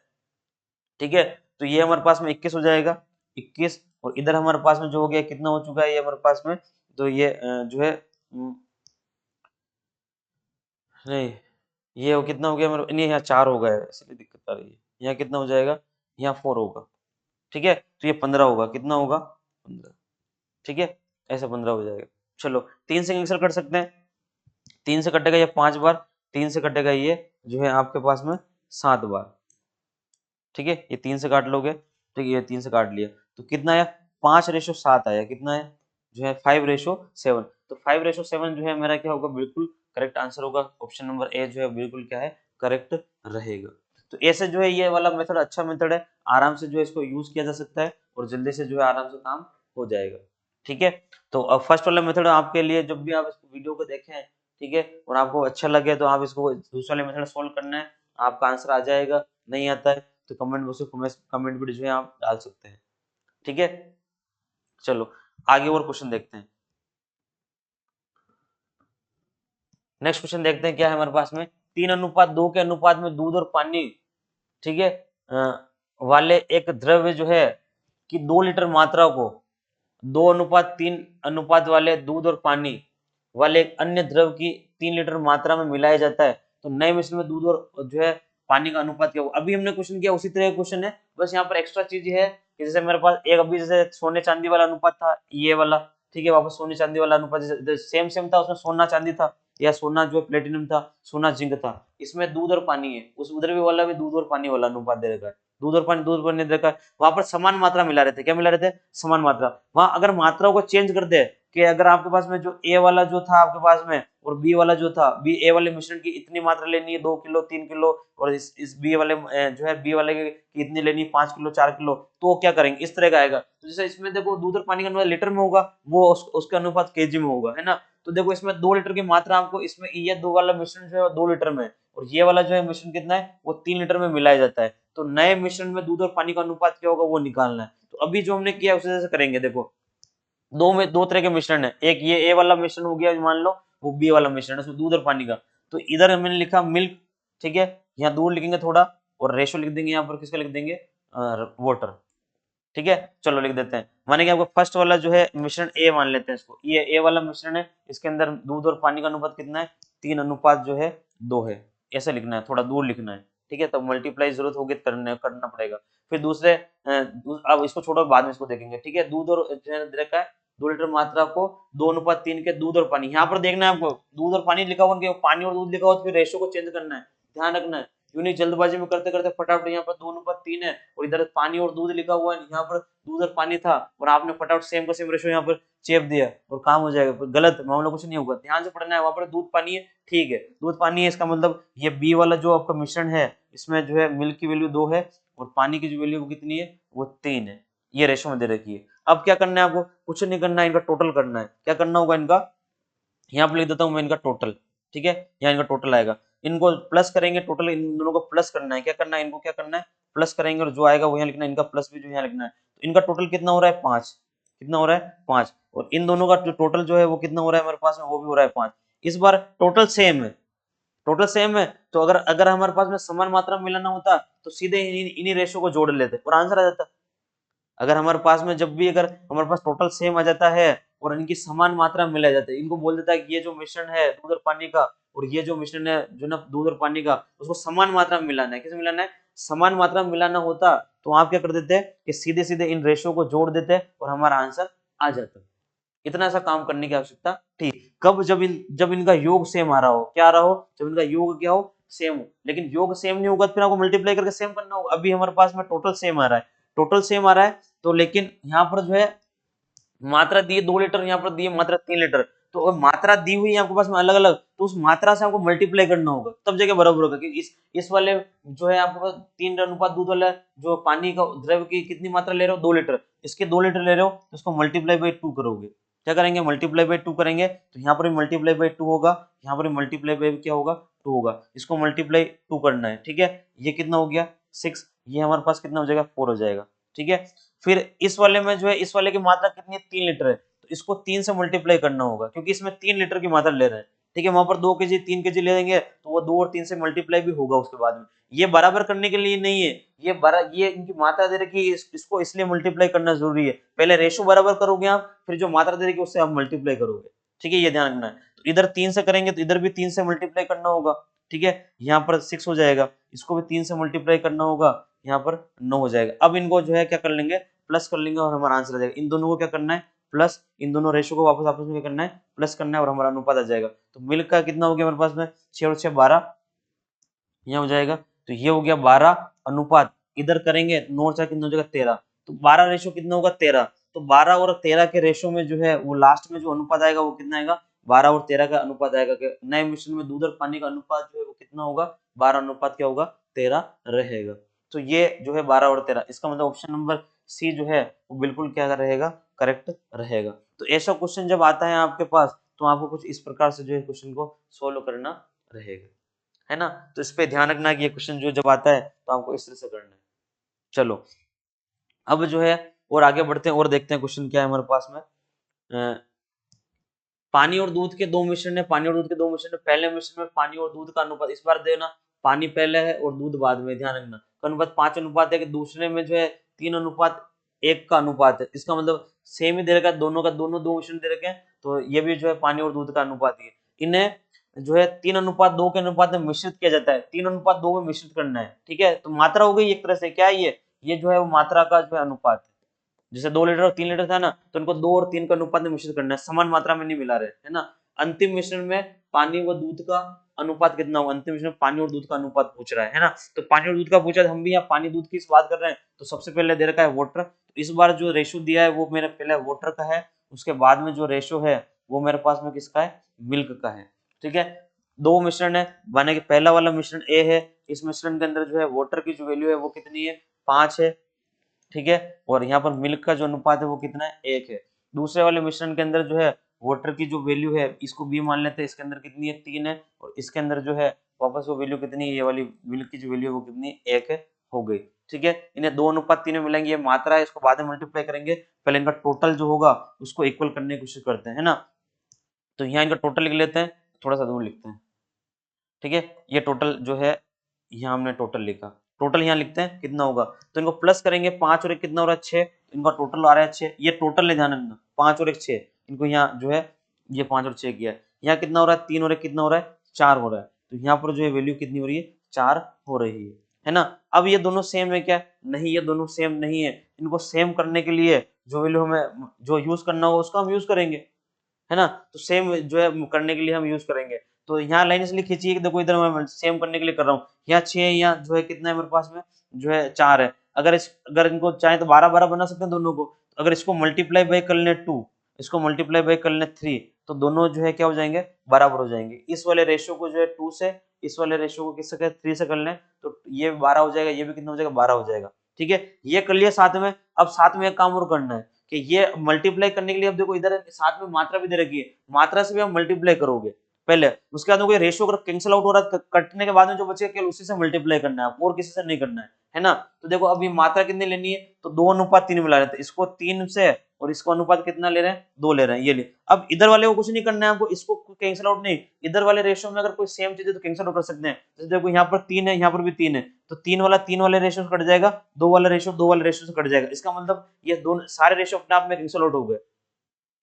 ठीक है। तो ये हमारे पास में 21 हो जाएगा 21, और इधर हमारे पास में जो हो गया कितना हो चुका है ये हमारे पास में, तो ये जो है नहीं, ये हो कितना हो गया मेरे, नहीं यहाँ 4 हो गया है इसलिए दिक्कत आ रही है। यहाँ कितना हो जाएगा, यहाँ 4 होगा, ठीक है। तो ये 15 होगा, कितना होगा 15, ठीक है, ऐसा 15 हो जाएगा। चलो 3 से कैंसिल कर सकते हैं, 3 से कटेगा ये 5 बार, 3 से कटेगा ये जो है आपके पास में 7 बार, ठीक है, ये 3 से काट लोगे, ठीक है, ये 3 से काट लिया तो कितना आया 5:7 आया, कितना है जो है 5:7। तो 5:7 जो है मेरा क्या होगा, बिल्कुल करेक्ट आंसर होगा, ऑप्शन नंबर ए जो है बिल्कुल क्या है करेक्ट रहेगा। तो ऐसे जो है ये वाला मेथड अच्छा मेथड है, आराम से जो है इसको यूज किया जा सकता है और जल्दी से जो है आराम से काम हो जाएगा, ठीक है। तो अब फर्स्ट वाला मेथड आपके लिए, जब भी आप इस वीडियो को देखें, ठीक है, और आपको अच्छा लगे तो आप इसको दूसरा वाले मेथड सोल्व करना है, आपका आंसर आ जाएगा। नहीं आता है तो कमेंट बॉक्स में कमेंट भी जो है आप डाल सकते हैं, ठीक है। चलो आगे और क्वेश्चन देखते हैं। नेक्स्ट क्वेश्चन देखते हैं क्या है हमारे पास में, 3:2 के अनुपात में दूध और पानी, ठीक है, वाले एक द्रव्य जो है कि 2 लीटर मात्रा को 2:3 अनुपात वाले दूध और पानी वाले एक अन्य द्रव की 3 लीटर मात्रा में मिलाया जाता है। तो नए मिश्रण में दूध और जो है पानी का अनुपात क्या होगा। अभी हमने क्वेश्चन किया उसी तरह का क्वेश्चन है, बस यहाँ पर एक्स्ट्रा चीज है कि जैसे मेरे पास एक अभी जैसे सोने चांदी वाला अनुपात था ये वाला, ठीक है, वापस सोने चांदी वाला अनुपात जैसे सेम सेम था, उसमें सोना चांदी था या सोना जो प्लेटिनम था, सोना जिंक था। इसमें दूध और पानी है, उस उधर भी वाला भी दूध और पानी वाला अनुपात दे रखा है, दूध और पानी दे रखा है। वहां पर समान मात्रा मिला रहे थे, क्या मिला रहे थे, समान मात्रा। वहां अगर मात्राओं को चेंज कर दे कि अगर आपके पास में जो ए वाला जो था आपके पास में और बी वाला जो था, बी ए वाले मिश्रण की इतनी मात्रा लेनी है 2 किलो 3 किलो, और इस बी वाले जो है बी वाले की इतनी लेनी है 5 किलो 4 किलो, तो क्या करेंगे, इस तरह का आएगा। तो जैसे इसमें देखो दूध और पानी का अनुपात लीटर में होगा, वो उसका अनुपात केजी में होगा, है ना। तो देखो इसमें 2 लीटर की मात्रा आपको, इसमें ये दो वाला मिश्रण जो है 2 लीटर में, और ये वाला जो है मिश्रण कितना है, वो 3 लीटर में मिलाया जाता है। तो नए मिश्रण में दूध और पानी का अनुपात क्या होगा वो निकालना है। तो अभी जो हमने किया उसे जैसे करेंगे, देखो दो तरह के मिश्रण है, एक ये ए वाला मिश्रण हो गया मान लो, वो बी वाला मिश्रण है उसमें दूध और पानी का। तो इधर मैंने लिखा मिल्क, ठीक है, यहाँ दूध लिखेंगे थोड़ा, और रेशो लिख देंगे यहाँ पर, किसका लिख देंगे, वाटर, ठीक है। चलो लिख देते हैं, माने कि आपको फर्स्ट वाला जो है मिश्रण ए मान लेते हैं इसको, ये ए वाला मिश्रण है, इसके अंदर दूध और पानी का अनुपात कितना है, 3 अनुपात जो है 2 है, ऐसा लिखना है, थोड़ा दूर लिखना है, ठीक है। तो मल्टीप्लाई जरूरत होगी तो करना पड़ेगा। फिर दूसरे अब इसको छोड़ो, बाद में इसको देखेंगे, ठीक है। दूध और जो है देखा है 2 लीटर मात्रा को 2 अनुपात 3 के दूध और पानी, यहाँ पर देखना है आपको दूध और पानी लिखा हुआ, पानी और दूध लिखा हुआ, तो फिर रेशो को चेंज करना है, ध्यान रखना है। यूनिक जल्दबाजी में करते करते फटाफट यहाँ पर 2 अनुपात 3 है, और इधर पानी और दूध लिखा हुआ है, यहाँ पर दूध और पानी था, और आपने फटाफट सेम का सेम रेशो यहाँ पर चेप दिया और काम हो जाएगा, गलत मामला कुछ नहीं होगा, ध्यान से पढ़ना है। वहां पर दूध पानी है, ठीक है, दूध पानी है, इसका मतलब ये बी वाला जो आपका मिश्रण है, इसमें जो है मिल्क की वैल्यू 2 है और पानी की जो वैल्यू वो कितनी है, वो 3 है, ये रेशो में दे रखी है। अब क्या करना है आपको, कुछ नहीं करना है, इनका टोटल करना है। क्या करना होगा इनका, यहाँ पर लिख देता हूँ मैं इनका टोटल, ठीक है, यहाँ इनका टोटल आएगा, इनको प्लस करेंगे, टोटल इन दोनों को प्लस करना है, क्या करना है, इनको क्या करना है, प्लस करेंगे, और जो आएगा वो यहाँ लिखना है, इनका प्लस भी जो यहाँ लिखना है। तो इनका टोटल कितना हो रहा है, 5, कितना हो रहा है, 5, और इन दोनों का जो टोटल जो है वो कितना हो रहा है हमारे पास में, वो भी हो रहा है 5। इस बार टोटल सेम है, टोटल सेम है, तो अगर अगर हमारे पास में समान मात्रा मिलाना होता तो सीधे इन्हीं रेशो को जोड़ लेते और आंसर आ जाता। अगर हमारे पास में जब भी अगर हमारे पास टोटल सेम आ जाता है और इनकी समान मात्रा मिला जाता है, इनको बोल देता है कि ये जो मिश्रण है दूध और पानी का, और ये जो मिश्रण है जो ना दूध और पानी का, उसको समान मात्रा में मिलाना है। किसे मिलाना है, समान मात्रा में मिलाना होता तो आप क्या कर देते कि सीधे सीधे इन रेशो को जोड़ देते और हमारा आंसर आ जाता। इतना सा काम करने की आवश्यकता थी। कब, जब इनका योग सेम आ रहा हो, क्या आ रहा हो, जब इनका योग क्या हो, सेम हो। लेकिन योग सेम नहीं होगा तो फिर आपको मल्टीप्लाई करके सेम करना होगा। अभी हमारे पास में टोटल सेम आ रहा है, टोटल सेम आ रहा है, तो लेकिन यहाँ पर जो है मात्रा दी है 2 लीटर, यहाँ पर दी है मात्रा 3 लीटर, तो अगर मात्रा दी हुई है आपके पास में अलग अलग, तो उस मात्रा से आपको मल्टीप्लाई करना होगा, तब जाके बराबर होगा। कि इस वाले जो है आपके पास 3 अनुपात दूध वाला जो पानी का द्रव की कितनी मात्रा ले रहे हो, 2 लीटर, इसके 2 लीटर ले रहे हो तो उसको मल्टीप्लाई बाई 2 करोगे। क्या करेंगे, मल्टीप्लाई बाई 2 करेंगे, तो यहाँ पर भी मल्टीप्लाई बाई 2 होगा, यहाँ पर भी मल्टीप्लाई बाई क्या होगा, 2 होगा। इसको मल्टीप्लाई 2 करना है, ठीक है। ये कितना हो गया 6, ये हमारे पास कितना हो जाएगा 4 हो जाएगा, ठीक है। फिर इस वाले में जो है इस वाले की मात्रा कितनी है, 3 लीटर है, तो इसको 3 से मल्टीप्लाई करना होगा क्योंकि इसमें 3 लीटर की मात्रा ले रहे हैं, ठीक है। वहां पर 2 केजी 3 केजी ले लेंगे तो वो 2 और 3 से मल्टीप्लाई भी होगा उसके बाद में। ये बराबर करने के लिए नहीं है, ये इनकी मात्रा दे रखी है, इसको इसलिए मल्टीप्लाई करना जरूरी है। पहले रेशो बराबर करोगे आप, फिर जो मात्रा दे रखी है उससे आप मल्टीप्लाई करोगे, ठीक है, ये ध्यान रखना है। तो इधर 3 से करेंगे तो इधर भी 3 से मल्टीप्लाई करना होगा, ठीक है। यहाँ पर 6 हो जाएगा, इसको भी 3 से मल्टीप्लाई करना होगा, यहाँ पर 9 हो जाएगा। अब इनको जो है क्या कर लेंगे, प्लस कर लेंगे और हमारा आंसर आ जाएगा। इन दोनों को क्या करना है, प्लस, इन दोनों रेशो को वापस आपस में क्या करना है, प्लस करना है, और हमारा अनुपात आ जाएगा। तो मिल्क का कितना हो गया हमारे पास में, 6 और 6 12, यहाँ हो जाएगा। तो ये हो गया 12 अनुपात, इधर करेंगे 9 और 4 कितना हो जाएगा 13, तो 12 रेशो कितना होगा 13। तो 12 और 13 के रेशो में जो है वो लास्ट में जो अनुपात आएगा वो कितना आएगा, 12 और 13 का अनुपात आएगा। कि नए मिश्रण में दूध और पानी का अनुपात जो है वो कितना होगा, 12 अनुपात क्या होगा 13 रहेगा। तो ये जो है 12 और 13, इसका मतलब ऑप्शन नंबर सी जो है वो बिल्कुल क्या रहेगा, करेक्ट रहेगा। तो ऐसा क्वेश्चन जब आता है आपके पास तो आपको कुछ इस प्रकार से जो है क्वेश्चन को सोल्व करना रहेगा, है ना। तो इस पे ध्यान रखना कि ये क्वेश्चन जो जब आता है तो आपको इस तरह से करना है। चलो अब जो है और आगे बढ़ते हैं और देखते हैं क्वेश्चन क्या है हमारे पास में। पानी और दूध के दो मिश्रण है, पानी और दूध के दो मिश्रण है, पहले मिश्रण में पानी और दूध का अनुपात, इस बार देना पानी पहले है और दूध बाद में, ध्यान रखना अनुपात 5 अनुपात है, कि दूसरे में जो है 3 अनुपात 1 का अनुपात है। इसका मतलब सेम ही दे रखा है, दोनों का दोनों दो मिश्रण दे रखे हैं, तो ये भी जो है पानी और दूध का अनुपात ही है। इन्हें जो है 3:2 के अनुपात में मिश्रित किया जाता है, 3:2 में मिश्रित करना है, ठीक है। तो मात्रा हो गई एक तरह से, क्या है ये जो है वो मात्रा का जो है अनुपात है। जैसे 2 लीटर और 3 लीटर था ना, तो इनको 2 और 3 का अनुपात में मिश्रित करना है, समान मात्रा में नहीं मिला रहे, है ना। अंतिम मिश्रण में पानी व दूध का अनुपात कितना होगा, अंतिम मिश्रण में पानी और दूध का अनुपात पूछ रहा है ना। तो पानी और दूध का पूछा, हम भी यहाँ पानी दूध की बात कर रहे हैं, तो सबसे पहले दे रखा है वाटर। तो इस बार जो रेशो दिया है वो मेरे पहले वाटर का है, उसके बाद में जो रेशो है वो मेरे पास में किसका है, मिल्क का है, ठीक है। दो मिश्रण है, माने कि पहला वाला मिश्रण ए है, इस मिश्रण के अंदर जो है वाटर की जो वैल्यू है वो कितनी है, 5 है, ठीक है। और यहाँ पर मिल्क का जो अनुपात है वो कितना है, 1 है। दूसरे वाले मिश्रण के अंदर जो है वाटर की जो वैल्यू है, इसको बी मान लेते हैं, इसके अंदर कितनी है, 3 है, और इसके अंदर जो है वापस वो वैल्यू कितनी है, ये वाली मिल्क की जो वैल्यू है वो कितनी है, 1 है, हो गई, ठीक है। इन्हें 2:3 में मिलेंगे, ये मात्रा है, इसको बाद में मल्टीप्लाई करेंगे, पहले इनका टोटल जो होगा उसको इक्वल करने की कोशिश करते हैं, है ना। तो यहाँ इनका टोटल लिख लेते हैं, थोड़ा सा दूर लिखते हैं, ठीक है। ये टोटल जो है, यहाँ हमने टोटल लिखा, टोटल यहाँ लिखते हैं कितना होगा, तो इनको प्लस करेंगे, 5 और 1 कितना हो रहा है, 6, इनका टोटल आ रहा है 6, ये टोटल ले जाना है, 5 और 1 6, इनको यहाँ जो है ये 5 और 6 किया है, यहाँ कितना हो रहा है, 3 और 1 कितना हो रहा है, 4 हो रहा है, तो यहाँ पर जो है वैल्यू कितनी हो रही है, 4 हो रही है ना। अब ये दोनों सेम है क्या, नहीं, ये दोनों सेम नहीं है, इनको सेम करने के लिए जो वैल्यू हमें जो यूज करना होगा उसका हम यूज करेंगे, है ना। तो सेम जो है करने के लिए हम यूज करेंगे, तो यहाँ लाइन इसलिए खींची है कि देखो इधर मैं सेम करने के लिए कर रहा हूँ, यहाँ 6 है, यहाँ जो है कितना है मेरे पास में, जो है 4 है। अगर इनको चाहे तो 12 बना सकते हैं दोनों को, तो अगर इसको मल्टीप्लाई बाय कर लें 2, इसको मल्टीप्लाई बाय कर लें 3, तो दोनों जो है क्या हो जाएंगे, बराबर हो जाएंगे। इस वाले रेशियो को जो है 2 से, इस वाले रेशियो को किससे 3 से कर लें, तो ये 12 हो जाएगा, ये भी कितना हो जाएगा, 12 हो जाएगा, ठीक है। ये कर लिया साथ में। अब साथ में एक काम और करना है कि ये मल्टीप्लाई करने के लिए, अब देखो इधर साथ में मात्रा भी दे रखी है, मात्रा से भी हम मल्टीप्लाई करोगे पहले, उसके बाद कोई रेशियो अगर कैंसिल आउट हो रहा है, कटने के बाद में जो बचेगा केवल उसी से मल्टीप्लाई करना है, और किसी से नहीं करना है ना। तो देखो अभी मात्रा कितनी लेनी है, तो 2:3 मिला रहे थे, इसको 3 से और इसको अनुपात कितना ले रहे हैं, 2 ले रहे हैं, ये ले। अब इधर वाले को कुछ नहीं करना है आपको, इसको कैंसिल आउट नहीं, इधर वाले रेशियो में अगर कोई सेम चीज है तो कैंसिल आउट कर सकते हैं। जैसे देखो यहाँ पर 3 है, यहाँ पर भी 3 है, तो 3 वाले रेशियो से कट जाएगा, 2 वाले रेशियो से कट जाएगा, इसका मतलब ये दोनों सारे रेशियो अपने आप में कैंसिल आउट हो गए।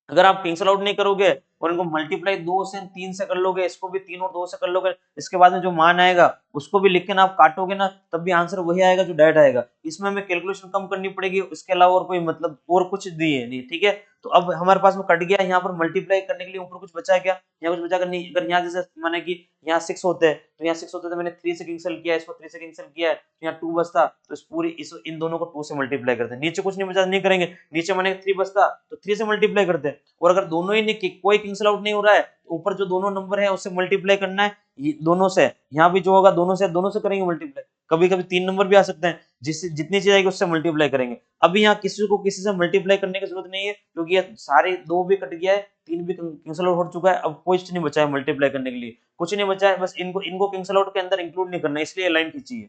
अगर आप कैंसिल आउट नहीं करोगे और इनको मल्टीप्लाई 2 से 3 से कर लोगे, इसको भी 3 और 2 से कर लोगे, इसके बाद में जो मान आएगा उसको भी लिख के ना आप काटोगे ना, तब भी आंसर वही आएगा जो डायरेक्ट आएगा। इसमें हमें कैलकुलेशन कम करनी पड़ेगी, इसके अलावा और कोई मतलब और कुछ दिए नहीं, ठीक है। तो अब हमारे पास में कट गया, यहाँ पर मल्टीप्लाई करने के लिए ऊपर कुछ बचा क्या, यहाँ कुछ बचा कर नहीं। अगर यहाँ जैसे माने कि यहाँ 6 होते हैं, तो यहाँ 6 होते तो मैंने 3 से कैंसिल किया, इसको 3 से कैंसिल किया है, तो यहाँ 2 बचता, तो इस पूरी इन दोनों को 2 से मल्टीप्लाई करते हैं, नीचे कुछ नहीं बचा, नहीं करेंगे, नीचे माने 3 बचता तो 3 से मल्टीप्लाई करते हैं। और अगर दोनों ही नहीं, कोई कैंसिल आउट नहीं हो रहा है, तो ऊपर जो दोनों नंबर है उससे मल्टीप्लाई करना है, ये दोनों से, यहाँ भी जो होगा दोनों से करेंगे मल्टीप्लाई। कभी कभी 3 नंबर भी आ सकते हैं, जिससे जितनी चीज आएगी उससे मल्टीप्लाई करेंगे। अभी यहाँ किसी को किसी से मल्टीप्लाई करने की जरूरत नहीं है, क्योंकि ये सारे 2 भी कट गया है, 3 भी कैंसिल आउट हो चुका है, अब कुछ नहीं बचा है मल्टीप्लाई करने के लिए, कुछ नहीं बचा है, बस इनको कैंसिल आउट के अंदर इंक्लूड नहीं करना, इसलिए लाइन खींची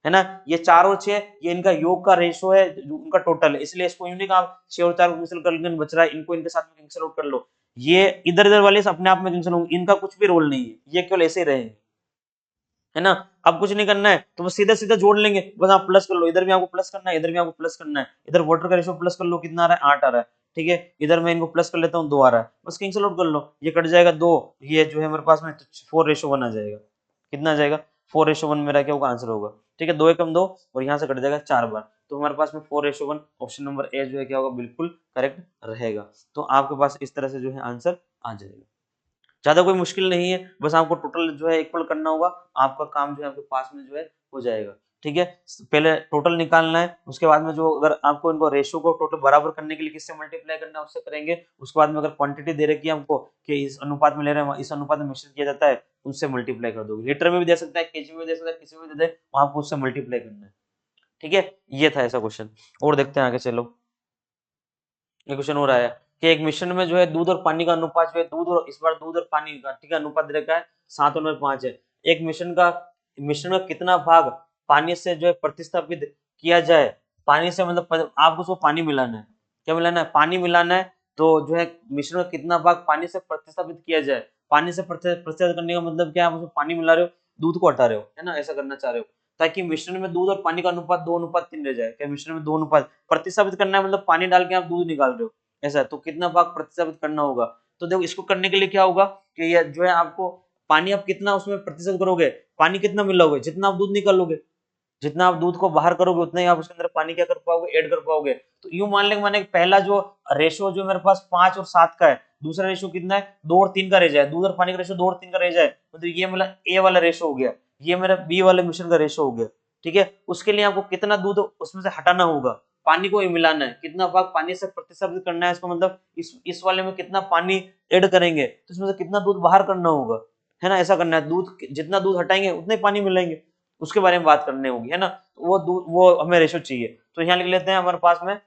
है ना। ये 4 और 6 ये इनका योग का रेशो है, उनका टोटल है, इसलिए इसको यूं नहीं कहा 6 और 4 को कैंसिल कर लेकिन बच रहा है, इनको इनके साथ में कैंसिल आउट कर लो। ये इधर इधर वाले अपने आप में कैंसिल होंगे, इनका कुछ भी रोल नहीं है, ये केवल ऐसे ही रहेंगे, है ना। अब कुछ नहीं करना है, तो बस सीधा सीधा जोड़ लेंगे, बस आप प्लस कर लो, इधर भी आपको प्लस करना है, इधर भी आपको प्लस करना है, इधर वाटर का रेशो प्लस कर लो, कितना आ रहा है, 8 आ रहा है, ठीक है। इधर मैं इनको प्लस कर लेता हूँ, 2 आ रहा है, बस कैंसिल आउट कर लो, ये कट जाएगा 2, ये जो है मेरे पास में 4:1 आ जाएगा, कितना आ जाएगा, 4:1 मेरा क्या होगा, आंसर होगा, ठीक है। 2 एकम 2 और यहाँ से कट जाएगा 4 बार, तो हमारे पास में 4:1 ऑप्शन नंबर ए जो है क्या होगा, बिल्कुल करेक्ट रहेगा। तो आपके पास इस तरह से जो है आंसर आ जाएगा, ज्यादा कोई मुश्किल नहीं है, बस आपको टोटल जो है इक्वल करना होगा, आपका काम जो है आपके पास में जो है हो जाएगा, ठीक है। पहले टोटल निकालना है, उसके बाद में जो अगर आपको इनको रेशियो को टोटल बराबर करने के लिए किससे मल्टीप्लाई करना है उससे करेंगे, उसके बाद में अगर क्वांटिटी दे रखी है हमको कि इस अनुपात में ले रहे हैं, इस अनुपात में मिश्रित किया जाता है, उससे मल्टीप्लाई कर दोगे, लीटर में भी दे सकता है, केजी में भी दे सकता है, किसी में भी दे दे, वहां आपको उससे मल्टीप्लाई करना है, ठीक है। ये था ऐसा क्वेश्चन। और देखते हैं आगे, चलो ये क्वेश्चन हो रहा है कि एक मिश्रण में जो है दूध और पानी का अनुपात जो है, दूध और इस बार दूध और पानी का, ठीक है, अनुपात दे रखा है 7:5 है। एक मिश्रण का कितना भाग पानी से जो है प्रतिस्थापित किया जाए, पानी से मतलब आपको उसको पानी मिलाना है, क्या मिलाना है, पानी मिलाना है, तो जो है मिश्रण का कितना भाग पानी से प्रतिस्थापित किया जाए, पानी से प्रतिस्थापित करने का मतलब क्या है, आप उसमें पानी मिला रहे हो, दूध को हटा रहे हो, है ना, ऐसा करना चाह रहे हो, ताकि मिश्रण में दूध और पानी का अनुपात 2:3 रह जाए, क्या मिश्रण में 2 अनुपात प्रतिस्थापित करना है, मतलब पानी डाल के आप दूध निकाल रहे हो, ऐसा, तो कितना भाग प्रतिस्थापित करना होगा। तो देखो इसको करने के लिए क्या होगा कि ये जो है आपको पानी आप कितना उसमें प्रतिशत करोगे, पानी कितना मिलाओगे, जितना आप दूध निकालोगे, जितना आप दूध को बाहर करोगे उतना ही आप उसके अंदर पानी क्या कर पाओगे, ऐड कर पाओगे। तो यूं मान लेंगे माने पहला जो रेशो जो मेरे पास 5 और 7 का है, दूसरा रेशो कितना है 2 और 3 का रह जाए, दूध और पानी का रेशो 2 और 3 का रह जाए, मतलब ये मेरा ए वाला रेशो हो गया, ये मेरा बी वाले मिश्रण का रेशो हो गया। ठीक है, उसके लिए आपको कितना दूध उसमें से हटाना होगा, पानी को ही मिलाना है, कितना भाग पानी से प्रतिस्थापित करना है, इसको मतलब इस वाले में कितना पानी ऐड करेंगे तो इसमें से कितना दूध बाहर करना होगा, है ना, ऐसा करना है। दूध जितना दूध हटाएंगे उतने पानी मिलाएंगे, उसके बारे में बात करनी होगी, है ना। वो हमें रेशो चाहिए, तो यहाँ लिख लेते हैं हमारे पास में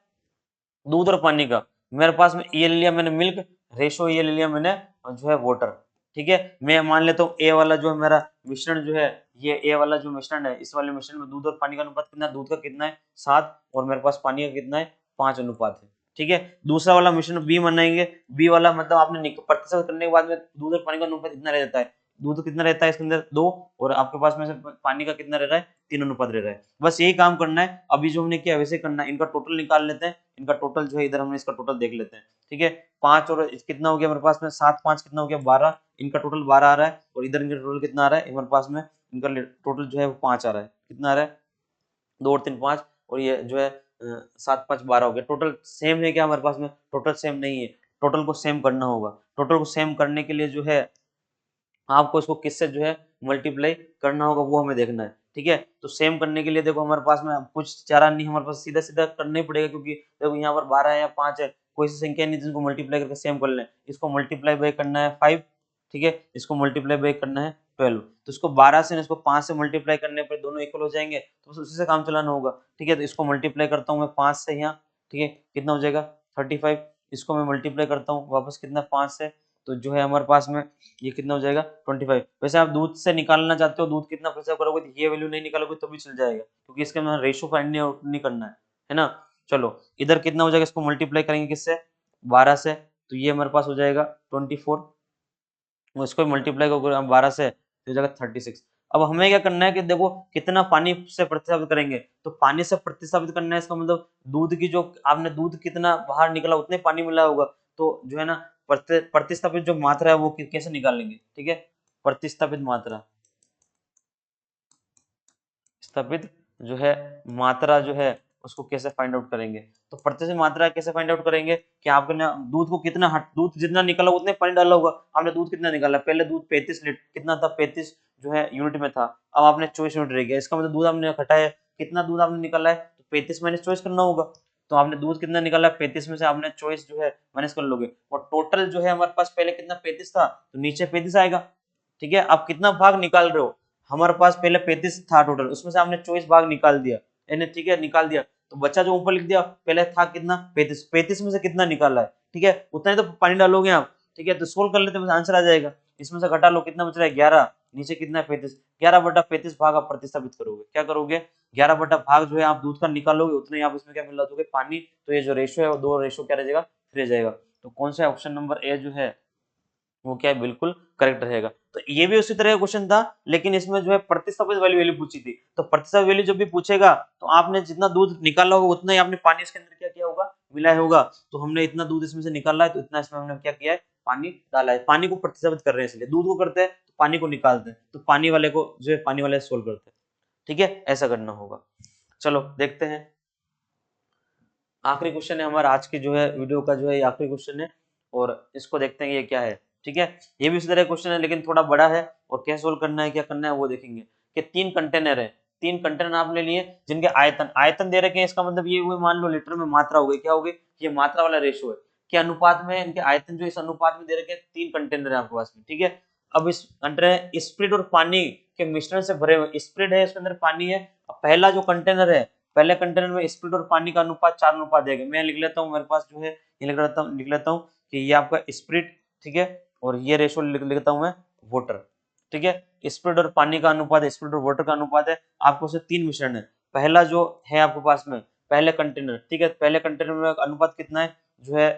दूध और पानी का, मेरे पास में ये ले लिया मैंने मिल्क, रेशो ये ले लिया मैंने जो है वाटर। ठीक है, मैं मान लेता हूँ ए वाला जो है मेरा मिश्रण जो है, ये ए वाला जो मिश्रण है, इस वाले मिश्रण में दूध और पानी का अनुपात कितना, दूध का कितना है 7 और मेरे पास पानी का कितना है 5 अनुपात है। ठीक है, दूसरा वाला मिश्रण बी बनाएंगे, बी वाला मतलब आपने प्रतिशत करने के बाद में दूध और पानी का अनुपात कितना रह जाता है, दूध कितना रहता है इसके अंदर 2 और आपके पास में से पानी का कितना रह रहा है 3 अनुपात रह रहा है। बस यही काम करना है, अभी जो हमने किया वैसे करना है, इनका टोटल निकाल लेते हैं, इनका टोटल जो है इधर हमने इसका टोटल देख लेते हैं। ठीक है, 5 और कितना हो गया मेरे पास में 7 5 कितना हो गया 12, इनका टोटल 12 आ रहा है और इधर इनका टोटल कितना आ रहा है हमारे पास में, इनका टोटल जो है वो 5 आ रहा है, कितना आ रहा है 2 और 3 5 और ये जो है 7 5 12 हो गया। टोटल सेम है क्या हमारे पास में, टोटल सेम नहीं है, टोटल को सेम करना होगा। टोटल को सेम करने के लिए जो है आपको इसको किससे जो है मल्टीप्लाई करना होगा वो हमें देखना है। ठीक है, तो सेम करने के लिए देखो हमारे पास में कुछ चारा नहीं, हमारे पास सीधा सीधा करना ही पड़ेगा, क्योंकि देखो यहाँ पर 12 है या 5 है, कोई सी संख्या नहीं जिनको मल्टीप्लाई करके सेम कर लें। इसको मल्टीप्लाई बाय करना है 5, ठीक है, इसको मल्टीप्लाई बाय करना है 12, तो इसको 12 से इसको 5 से मल्टीप्लाई करने पर दोनों इक्वल हो जाएंगे, तो बस उसी से काम चलाना होगा। ठीक है, तो इसको मल्टीप्लाई करता हूँ मैं 5 से यहाँ, ठीक है, कितना हो जाएगा 35, इसको मैं मल्टीप्लाई करता हूँ वापस कितना 5 से, तो जो है हमारे पास में ये कितना हो जाएगा 25। वैसे आप दूध से निकालना चाहते हो, दूध कितना प्रतिशत करोगे तो ये वैल्यू नहीं निकालोगे तो भी चल जाएगा, क्योंकि इसके अंदर रेशो फाइंड नहीं करना है ना। चलो इधर कितना हो जाएगा, इसको मल्टीप्लाई करेंगे किससे 12 से, तो ये हमारे पास हो जाएगा 24, इसको मल्टीप्लाई करोगे 12 से तो हो जाएगा 36। अब हमें क्या करना है कि देखो कितना पानी से प्रतिस्थापित करेंगे, तो पानी से प्रतिस्थापित करना है, इसका मतलब दूध की जो आपने दूध कितना बाहर निकला उतने पानी मिला होगा, तो जो है ना प्रतिस्थापित जो मात्रा है वो कैसे निकालेंगे। ठीक है, प्रतिस्थापित मात्रा, स्थापित जो है मात्रा जो है उसको कैसे फाइंड आउट करेंगे, तो प्रतिशत मात्रा कैसे फाइंड आउट करेंगे कि आपने ना दूध को कितना दूध जितना निकाला उतने पानी डाला होगा, आपने दूध कितना निकाला, पहले दूध 35 लीटर कितना था 35 जो है यूनिट में था, अब आपने 24 यूनिट रह गया, इसका मतलब दूध आपने घटाया, कितना दूध आपने निकाला है तो 35 माइनस 24 करना होगा, तो आपने दूध कितना निकाला 35 में से आपने 24 जो है माइनस कर लोगे, और टोटल जो है हमारे पास पहले कितना 35 था तो नीचे 35 आएगा। ठीक है, आप कितना भाग निकाल रहे हो, हमारे पास पहले 35 था टोटल, उसमें से आपने 24 भाग निकाल दिया, यानी ठीक है निकाल दिया, तो बच्चा जो ऊपर लिख दिया पहले था कितना 35, 35 में से कितना निकाला है, ठीक है उतना ही तो पानी डालोगे आप। ठीक है, तो सोल्व कर लेते हैं आंसर आ जाएगा, इसमें से घटा लो कितना बच रहा है 11, नीचे कितना है 35, 11/35 भाग आप प्रतिस्थापित करोगे, क्या करोगे 11 भाग जो है आप दूध का निकालोगे उतने आप इसमें क्या मिला दोगे पानी, तो ये जो रेशो है वो दो रेशो क्या रह जाएगा 3 रह जाएगा। तो कौन सा ऑप्शन नंबर ए जो है वो क्या है बिल्कुल करेक्ट रहेगा। तो ये भी उसी तरह का क्वेश्चन था, लेकिन इसमें जो है प्रतिस्थापित वाली वैल्यू पूछी थी, तो प्रतिस्थापित वैल्यू जब भी पूछेगा तो आपने जितना दूध निकाला होगा उतना ही आपने पानी इसके अंदर क्या किया होगा मिलाया होगा, तो हमने इतना दूध इसमें से निकाला है तो इतना इसमें हमने क्या किया है पानी डाला है, पानी को प्रतिस्थापित कर रहे हैं, इसलिए दूध को करते हैं तो पानी को निकालते हैं, तो पानी वाले को जो है पानी वाले सोल्व करते हैं। ठीक है, ऐसा करना होगा। चलो देखते हैं, आखिरी क्वेश्चन है हमारा आज की जो है वीडियो का जो है आखिरी क्वेश्चन है, और इसको देखते हैं ये क्या है। ठीक है, ये भी इसी तरह क्वेश्चन है लेकिन थोड़ा बड़ा है, और कैसे सोल्व करना है क्या करना है वो देखेंगे। कि 3 कंटेनर है, 3 कंटेनर आपने लिए जिनके आयतन आयतन दे रखे हैं, इसका मतलब ये हुए मान लो लीटर में मात्रा हो गई, क्या हो गई ये मात्रा वाला रेशो है कि अनुपात में इनके आयतन जो इस अनुपात में दे रखे हैं, 3 कंटेनर है आपके पास में। ठीक है, अब इस कंटेनर स्प्रिट और पानी के मिश्रण से भरे हुए, स्प्रिट है इसके अंदर पानी है, पहला जो कंटेनर है पहले कंटेनर में स्प्रिट और पानी का अनुपात 4 अनुपात देगा, मैं लिख लेता हूँ मेरे पास जो है ये लिख लेता हूँ कि ये आपका स्प्रिट, ठीक है, और ये रेशो लिख लेता हूँ मैं वाटर। ठीक है, स्प्रिट और पानी का अनुपात है, स्प्रिट और वाटर का अनुपात है, आपको से 3 मिश्रण है, पहला जो है आपके पास में पहले कंटेनर, ठीक है, पहले कंटेनर में अनुपात कितना है जो है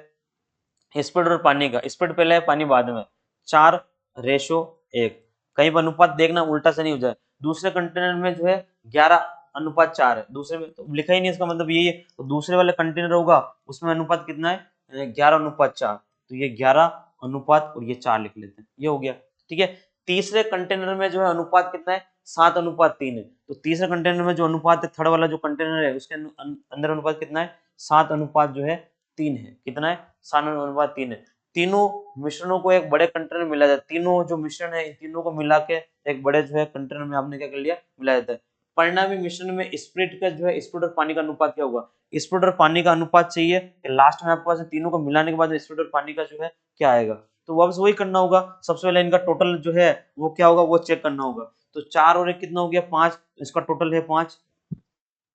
स्प्रिट और पानी का, स्प्रिट पहले है पानी बाद में 4:1, कहीं पर अनुपात देखना उल्टा से नहीं हो जाए। दूसरे कंटेनर में जो है 11:4 है, दूसरे में तो लिखा ही नहीं, इसका मतलब यही है, तो दूसरे वाले कंटेनर होगा उसमें अनुपात कितना है 11:4, तो ये 11 अनुपात और ये 4 लिख लेते हैं, ये हो गया। ठीक है, तीसरे कंटेनर में जो है अनुपात कितना है, 7:3 है। तो तीसरे कंटेनर में जो अनुपात है, थर्ड वाला जो कंटेनर है उसके अंदर अनुपात कितना है, 7:3 है। कितना है, 7:3 है। तीनों मिश्रणों को एक बड़े कंटेनर में मिलाया जाता है। तीनों जो मिश्रण है इन तीनों को मिला के एक बड़े जो है कंटेनर में आपने क्या कर लिया, मिलाया जाता है। परिणामी मिश्रण में स्प्रिट का जो है, स्प्रिट और पानी का अनुपात क्या होगा, स्प्रिट और पानी का अनुपात चाहिए कि लास्ट में आपके पास तीनों को मिलाने के बाद स्प्रिट और पानी का जो है क्या आएगा। तो वापस वही करना होगा, सबसे पहले इनका टोटल जो है वो क्या होगा, वो चेक करना होगा। तो 4 और 1 कितना हो गया, 5, इसका टोटल है 5।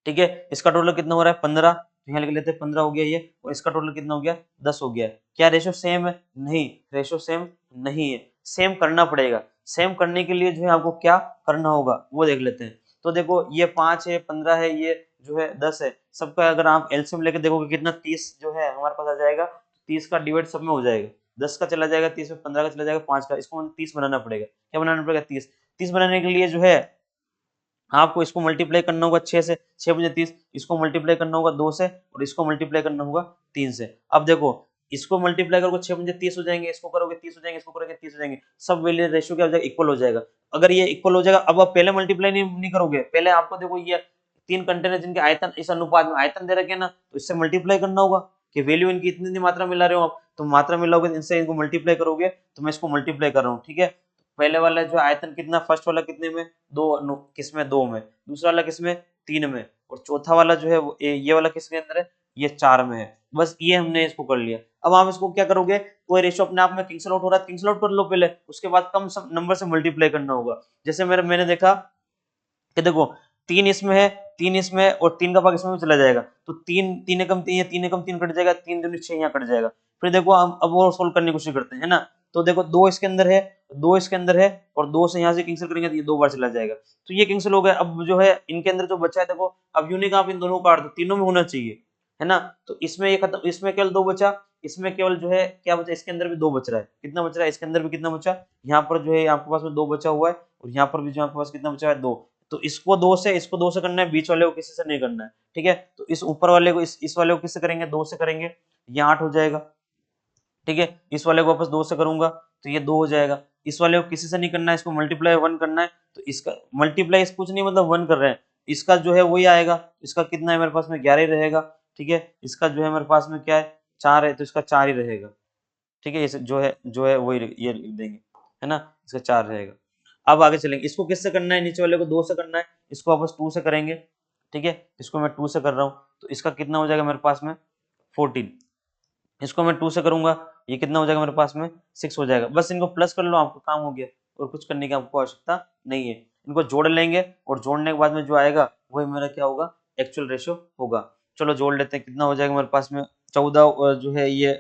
ठीक है, इसका टोटल कितना हो रहा है, 15। तो यहाँ लिख लेते हैं 15 हो गया ये, और इसका टोटल कितना हो गया, 10 हो गया। क्या रेशो सेम है, नहीं, रेशो सेम नहीं है। सेम करना पड़ेगा। सेम करने के लिए जो है आपको क्या करना होगा वो देख लेते हैं। तो देखो ये 5 है, 15 है, ये जो है 10 है, सबका अगर आप एलसीएम लेके देखोगे कितना, 30 जो है हमारे पास आ जाएगा। 30 का डिवाइड सब में हो जाएगा, 10 का चला जाएगा 30 में, 15 का चला जाएगा 5 का, इसको 30 बनाना पड़ेगा। क्या बनाना पड़ेगा, 30। 30 बनाने के लिए जो है आपको इसको मल्टीप्लाई करना होगा 6 से, 6×30, इसको मल्टीप्लाई करना होगा 2 से, और इसको मल्टीप्लाई करना होगा 3 से। अब देखो इसको मल्टीप्लाई करोगे 6×30 हो जाएंगे, इसको करोगे 30 हो जाएंगे, इसको करोगे 30 हो जाएंगे, सब वैल्यू रेशियो क्या हो जाएगा, इक्वल हो जाएगा। अगर ये इक्वल हो जाएगा, अब आप पहले मल्टीप्लाई नहीं करोगे, पहले आपको देखो ये 3 कंटेनर जिनके आयतन इस अनुपात में आयतन दे रखे ना, तो इससे मल्टीप्लाई करना होगा कि वैल्यू इनकी इतनी मात्रा मिला रहे हो आप, तो मात्रा मिलाओगे इनसे, इनको मल्टीप्लाई करोगे, तो मैं इसको मल्टीप्लाई कर रहा हूँ। ठीक है, पहले वाला जो आयतन कितना, फर्स्ट वाला कितने में, 2, किसमें 2 में, दूसरा वाला किसमें 3 में, और चौथा वाला जो है ये वाला किसके अंदर है, ये 4 में है। बस ये हमने इसको कर लिया। अब आप इसको क्या करोगे, कोई रेशो अपने आप में कैंसिल आउट हो रहा है, कैंसिल आउट कर लो पहले, उसके बाद कम नंबर से मल्टीप्लाई करना होगा। जैसे मैंने देखा कि देखो 3 इसमें है, 3 इसमें, और 3 का भाग इसमें भी चला जाएगा, तो 3 3 एकम 3 है, 3 एकम 3 कट जाएगा, 3 दूनी 6 यहाँ कट जाएगा। फिर देखो हम अब वो सोल्व करने की कोशिश करते हैं ना। तो देखो 2 इसके अंदर है, 2 इसके अंदर है, और 2 से यहाँ से कैंसिल करेंगे तो ये 2 बार चला जाएगा, तो ये कैंसिल हो गया। अब जो है इनके अंदर जो बचा है देखो, अब यूनिक आप इन दोनों को काट दो, तीनों में होना चाहिए, है ना। तो इसमें ये खत्म, इसमें केवल 2 बचा, इसमें केवल जो है क्या बचा, इसके अंदर भी 2 बच रहा है। कितना बच रहा है, इसके अंदर भी कितना बचा, यहाँ पर जो है आपके पास में 2 बचा हुआ है, और यहाँ पर भी जो आपके पास कितना बचा है, 2। तो इसको 2 से करना है, बीच वाले को किसी से नहीं करना है। ठीक है, तो इस ऊपर वाले को इस वाले को किससे करेंगे, 2 से करेंगे, ये 8 हो जाएगा। ठीक है, इस वाले को वापस 2 से करूंगा तो ये 2 हो जाएगा। इस वाले को किसी से नहीं करना है, इसको मल्टीप्लाई 1 करना है, तो इसका मल्टीप्लाई इस कुछ नहीं मतलब 1 कर रहे हैं, इसका जो है वही आएगा। इसका कितना है मेरे पास में, 11 ही रहेगा। ठीक है, इसका जो है मेरे पास में क्या है, 4 है, तो इसका 4 ही रहेगा। ठीक है, इसे जो है वही ये लिख देंगे, है ना, इसका 4 रहेगा। अब आगे चलेंगे, इसको किससे करना है, नीचे वाले को 2 से करना है, इसको वापस 2 से करेंगे। ठीक है, इसको मैं 2 से कर रहा हूँ, तो इसका कितना हो जाएगा मेरे पास में, 14। इसको मैं 2 से करूंगा, ये कितना हो जाएगा मेरे पास में, 6 हो जाएगा। बस इनको प्लस कर लो, आपका काम हो गया, और कुछ करने की आपको आवश्यकता नहीं है। इनको जोड़ लेंगे, और जोड़ने के बाद में जो आएगा वही मेरा क्या होगा, एक्चुअल रेशियो होगा। चलो जोड़ लेते हैं, कितना हो जाएगा मेरे पास में, 14 जो है ये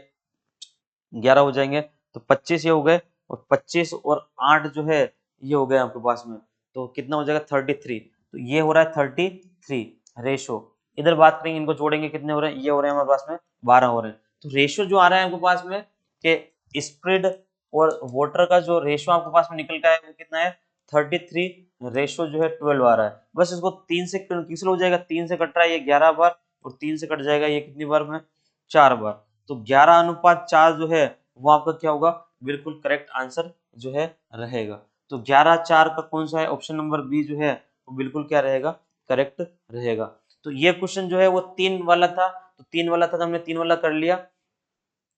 11 हो जाएंगे, तो 25 ये हो गए, और 25 और 8 जो है ये हो गए आपके पास में, तो कितना हो जाएगा 33। तो ये हो रहा है 33 रेशो। इधर बात करेंगे, इनको जोड़ेंगे, कितने हो रहे हैं, ये हो रहे हैं हमारे पास में 12 हो रहे हैं। तो रेशो जो आ रहा है आपके पास में कि स्प्रेड और वाटर का जो रेशो आपके पास में निकल का है वो कितना है, 33 रेशो जो है 12 आ रहा है। बस इसको 3 से कैंसिल हो जाएगा, 3 से कट रहा है ये 11 बार, और 3 से कट जाएगा ये कितनी बार में, 4 बार। तो 11:4 जो है वो आपका क्या होगा, बिल्कुल करेक्ट आंसर जो है रहेगा। तो 11:4 का कौन सा है, ऑप्शन नंबर बी जो है वो बिल्कुल क्या रहेगा, करेक्ट रहेगा। तो ये क्वेश्चन जो है वो 3 वाला था, तो 3 वाला था तो हमने 3 वाला कर लिया।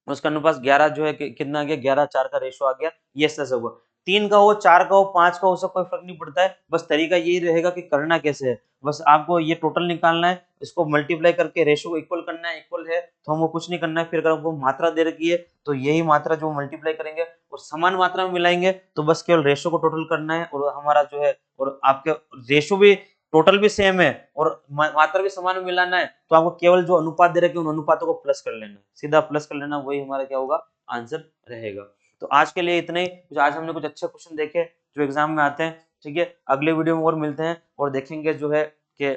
उसका अनुपात 11 जो है कितना आ गया, 11:4 का रेशो आ गया। ये ऐसा होगा, 3 का हो, 4 का हो, 5 का हो, उसका कोई फर्क नहीं पड़ता है। बस तरीका यही रहेगा कि करना कैसे है, बस आपको ये टोटल निकालना है, इसको मल्टीप्लाई करके रेशो को इक्वल करना है, इक्वल है तो हमको कुछ नहीं करना है। फिर अगर आपको मात्रा दे रखी है तो यही मात्रा जो मल्टीप्लाई करेंगे और समान मात्रा में मिलाएंगे, तो बस केवल रेशो को टोटल करना है, और हमारा जो है, और आपके रेशो भी टोटल भी सेम है और मात्रा भी समान में मिलाना है, तो आपको केवल जो अनुपात दे रखे हैं उन अनुपातों को प्लस कर लेना, सीधा प्लस कर लेना, वही हमारा क्या होगा, आंसर रहेगा। तो आज के लिए इतने ही, आज हमने कुछ अच्छे क्वेश्चन देखे जो एग्जाम में आते हैं। ठीक है, अगले वीडियो में और मिलते हैं और देखेंगे जो है कि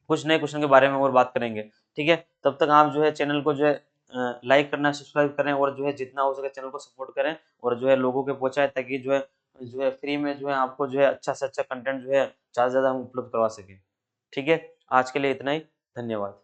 कुछ नए क्वेश्चन के बारे में और बात करेंगे। ठीक है, तब तक आप जो है चैनल को जो है लाइक करना, सब्सक्राइब करें, और जो है जितना हो सके चैनल को सपोर्ट करें, और जो है लोगों के पहुंचाए, ताकि जो है फ्री में जो है आपको जो है अच्छा से अच्छा कंटेंट जो है ज्यादा से ज्यादा हम उपलब्ध करवा सकें। ठीक है, आज के लिए इतना ही, धन्यवाद।